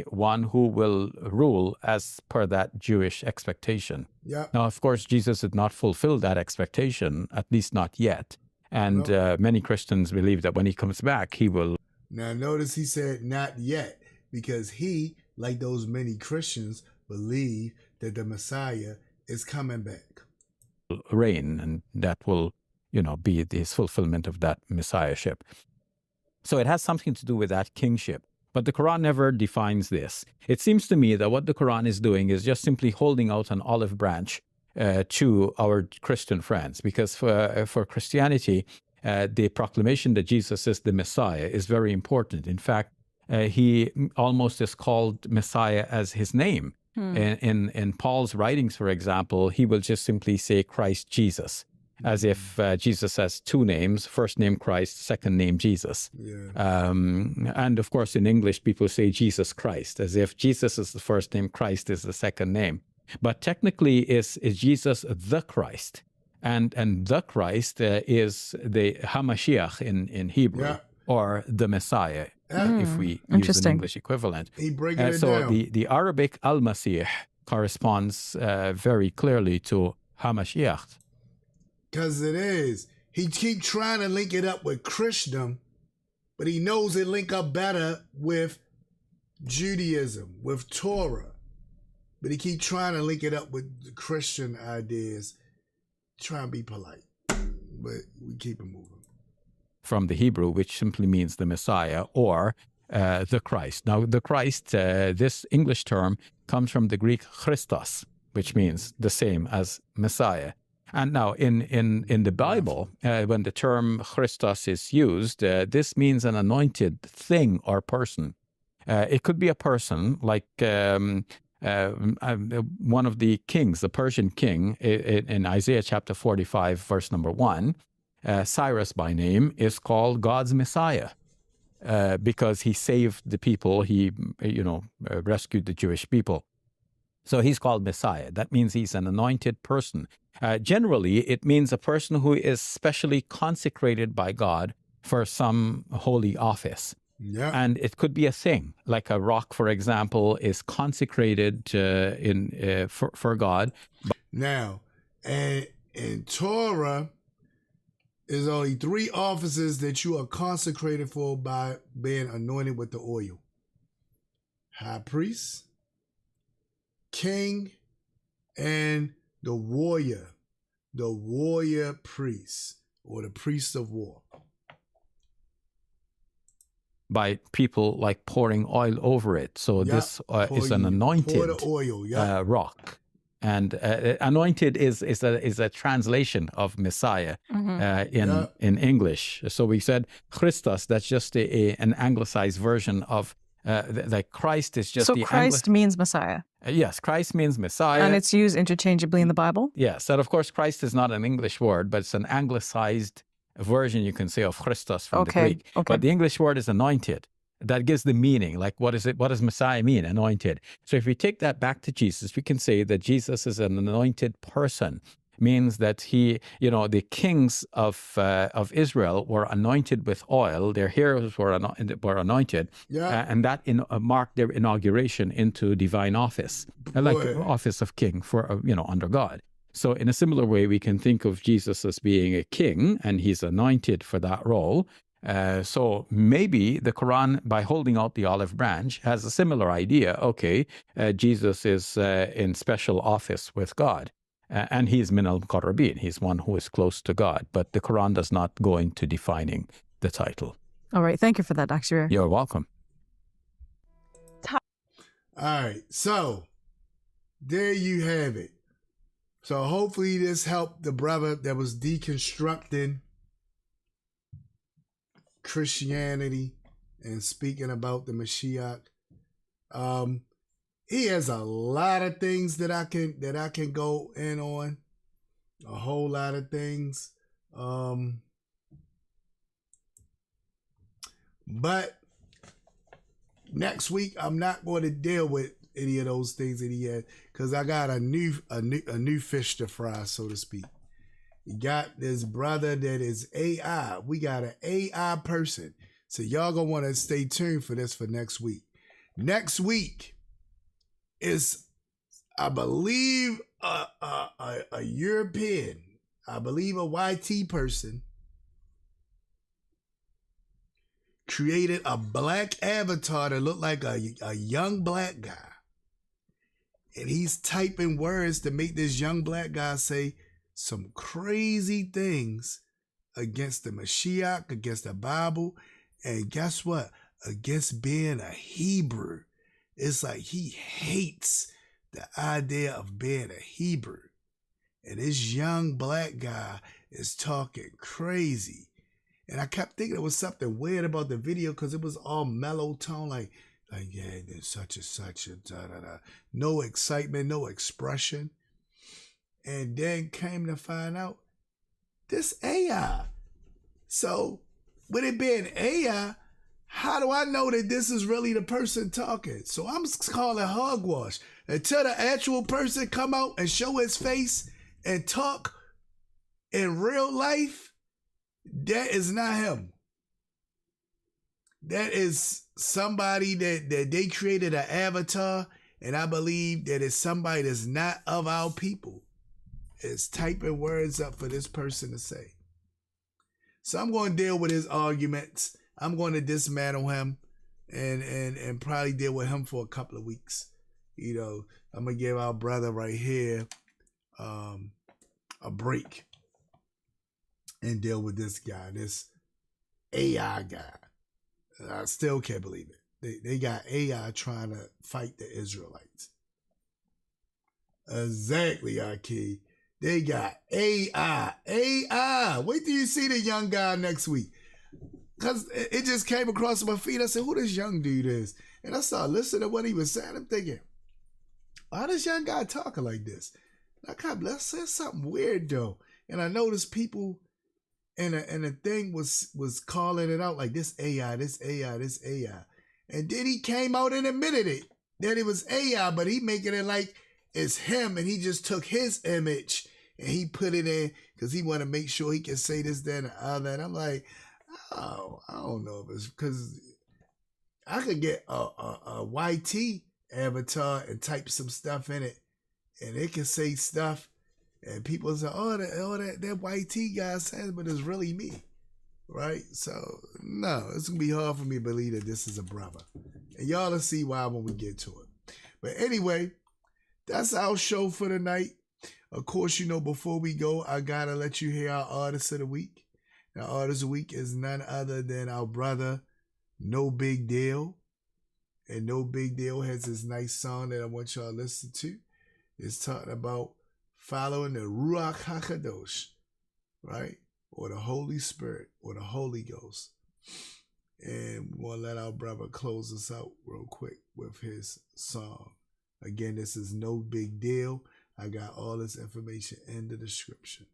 [SPEAKER 6] one who will rule as per that Jewish expectation.
[SPEAKER 1] Yeah.
[SPEAKER 6] Now, of course, Jesus did not fulfill that expectation, at least not yet. And many Christians believe that when he comes back, he will.
[SPEAKER 1] Now, notice he said not yet, because he, like those many Christians, believe that the Messiah is coming back.
[SPEAKER 6] Reign, and that will, be his fulfillment of that messiahship. So it has something to do with that kingship. But the Quran never defines this. It seems to me that what the Quran is doing is just simply holding out an olive branch to our Christian friends, because for Christianity, the proclamation that Jesus is the Messiah is very important. In fact, he almost is called Messiah as his name. In Paul's writings, for example, he will just simply say Christ Jesus, as if Jesus has two names, first name Christ, second name Jesus.
[SPEAKER 1] Yeah.
[SPEAKER 6] And of course, in English, people say Jesus Christ, as if Jesus is the first name, Christ is the second name. But technically, is Jesus the Christ? And the Christ is the Hamashiach in Hebrew, or the Messiah, if we use an English equivalent.
[SPEAKER 1] He breaking it
[SPEAKER 6] so
[SPEAKER 1] down.
[SPEAKER 6] the Arabic al-Masih corresponds very clearly to Hamashiach.
[SPEAKER 1] Because it is. He keep trying to link it up with Christendom, but he knows it link up better with Judaism, with Torah. But he keep trying to link it up with the Christian ideas. Try and be polite. But we keep it moving.
[SPEAKER 6] From the Hebrew, which simply means the Messiah, or the Christ. Now, the Christ, this English term, comes from the Greek Christos, which means the same as Messiah. And now, in the Bible, when the term Christos is used, this means an anointed thing or person. It could be a person, like one of the kings, the Persian king, in Isaiah chapter 45, verse number 1, Cyrus by name, is called God's Messiah because he saved the people, he rescued the Jewish people. So he's called Messiah. That means he's an anointed person. Generally, it means a person who is specially consecrated by God for some holy office.
[SPEAKER 1] Yeah.
[SPEAKER 6] And it could be a thing, like a rock, for example, is consecrated for God.
[SPEAKER 1] Now, and in Torah, There's only 3 offices that you are consecrated for by being anointed with the oil: high priest, king, and the warrior priest, or the priest of war.
[SPEAKER 6] By people like pouring oil over it. So this is an anointed
[SPEAKER 1] oil,
[SPEAKER 6] rock. And anointed is a translation of Messiah in English. So we said Christos, that's just an anglicized version of like Christ is just the
[SPEAKER 5] Christ means Messiah.
[SPEAKER 6] Yes, Christ means Messiah.
[SPEAKER 5] And it's used interchangeably in the Bible?
[SPEAKER 6] Yes, and of course Christ is not an English word, but it's an anglicized version, you can say, of Christos from the Greek.
[SPEAKER 5] Okay.
[SPEAKER 6] But the English word is anointed. That gives the meaning. Like, what is it? What does Messiah mean? Anointed. So if we take that back to Jesus, we can say that Jesus is an anointed person. Means that he, the kings of Israel were anointed with oil. Their heroes were anointed, and that marked their inauguration into divine office, like office of king for under God. So in a similar way, we can think of Jesus as being a king, and he's anointed for that role. So maybe the Quran, by holding out the olive branch, has a similar idea. Okay, Jesus is in special office with God, and he's min al-Qarrabin. He's one who is close to God. But the Quran does not go into defining the title.
[SPEAKER 5] All right. Thank you for that, Dr.
[SPEAKER 6] You're welcome.
[SPEAKER 1] All right. So there you have it. So hopefully this helped the brother that was deconstructing Christianity and speaking about the Mashiach. He has a lot of things that I can go in on. A whole lot of things. But next week I'm not going to deal with any of those things that he had, because I got a new fish to fry, so to speak. You got this brother that is AI. We got an AI person. So y'all gonna want to stay tuned for this for next week. Next week is, I believe, a European, I believe a YT person created a black avatar that looked like a young black guy. And he's typing words to make this young black guy say some crazy things against the Mashiach, against the Bible, and guess what? Against being a Hebrew. It's like he hates the idea of being a Hebrew. And this young black guy is talking crazy. And I kept thinking it was something weird about the video, because it was all mellow tone, like, yeah, there's such and such, and da-da-da. No excitement, no expression. And then came to find out, this AI. So, with it being AI, how do I know that this is really the person talking? So I'm calling hogwash. Until the actual person come out and show his face and talk in real life, that is not him. That is somebody that they created an avatar, and I believe that it's somebody that's not of our people. It's typing words up for this person to say. So I'm going to deal with his arguments. I'm going to dismantle him and probably deal with him for a couple of weeks. I'm going to give our brother right here a break and deal with this guy, this AI guy. I still can't believe it. They got AI trying to fight the Israelites. Exactly, Mikie. They got AI. AI. Wait till you see the young guy next week. Because it just came across my feed. I said, who this young dude is? And I started listening to what he was saying. I'm thinking, why this young guy talking like this? And I kind of, let's say something weird though. And I noticed people and the thing was calling it out like, this AI, this AI, this AI. And then he came out and admitted it, that it was AI, but he making it like it's him, and he just took his image and he put it in because he want to make sure he can say this, that, and the other. And I'm like, oh, I don't know if it's because I could get a YT avatar and type some stuff in it, and it can say stuff And people say, oh, that white tea guy says, but it's really me. Right? So, no, it's going to be hard for me to believe that this is a brother. And y'all will see why when we get to it. But anyway, that's our show for tonight. Of course, before we go, I got to let you hear our artist of the week. Our artist of the week is none other than our brother, Nobigdyl. And Nobigdyl has this nice song that I want y'all to listen to. It's talking about following the Ruach HaKadosh, right? Or the Holy Spirit, or the Holy Ghost. And we're going to let our brother close us out real quick with his song. Again, this is Nobigdyl. I got all this information in the description.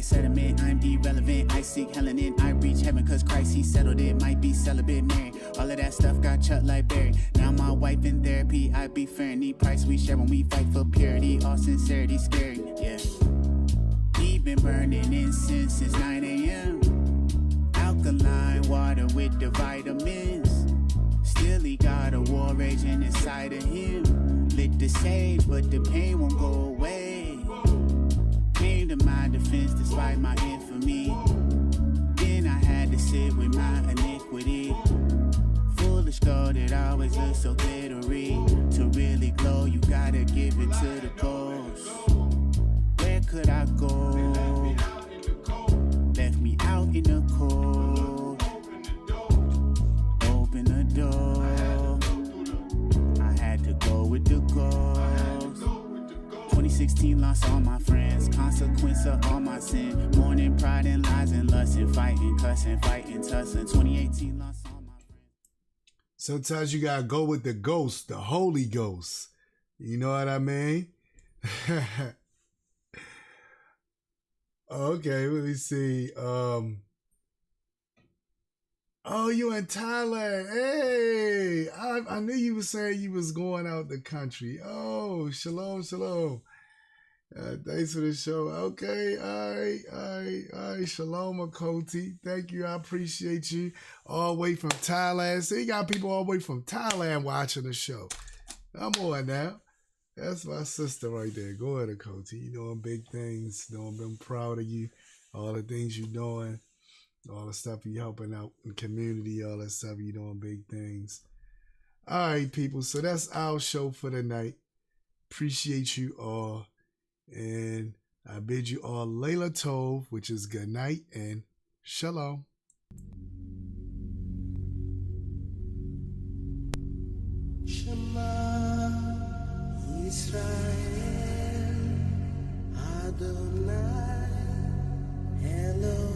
[SPEAKER 7] Sediment, I'm irrelevant. I seek Helen and I reach heaven cause Christ he settled it. Might be celibate, married. All of that stuff got chucked like Barry. Now my wife in therapy, I be fair. Need price we share when we fight for purity. All sincerity scary, yeah. He been burning incense since 9 a.m. Alkaline water with the vitamins. Still he got a war raging inside of him. Lit the sage but the pain won't go away. Came to my defense despite my infamy. Then I had to sit with my iniquity. Foolish gold that always looks so glittery. To really glow, you gotta give it to the ghost. Where could I go? Left me out in the cold. Open the door. I had to go with the ghost. 2016 lost all my friends, consequence of all my sin. Mourning, pride and lies and lust and fighting, cussing, fighting, tussling. 2018 lost all my friends.
[SPEAKER 1] Sometimes you gotta go with the ghost, the Holy Ghost. You know what I mean? Okay, let me see. Oh, you in Thailand. Hey, I knew you were saying you was going out the country. Oh, shalom, shalom. Thanks for the show. Okay, all right. Shalom, Akoti. Thank you. I appreciate you. All the way from Thailand. So you got people all the way from Thailand watching the show. I'm on now. That's my sister right there. Go ahead, Akoti. You doing big things. I'm proud of you. All the things you're doing. All the stuff you helping out in the community. All that stuff you doing big things. All right, people. So that's our show for the night. Appreciate you all. And I bid you all Layla Tov, which is good night and shalom.
[SPEAKER 8] Shema Israel Adonai Hello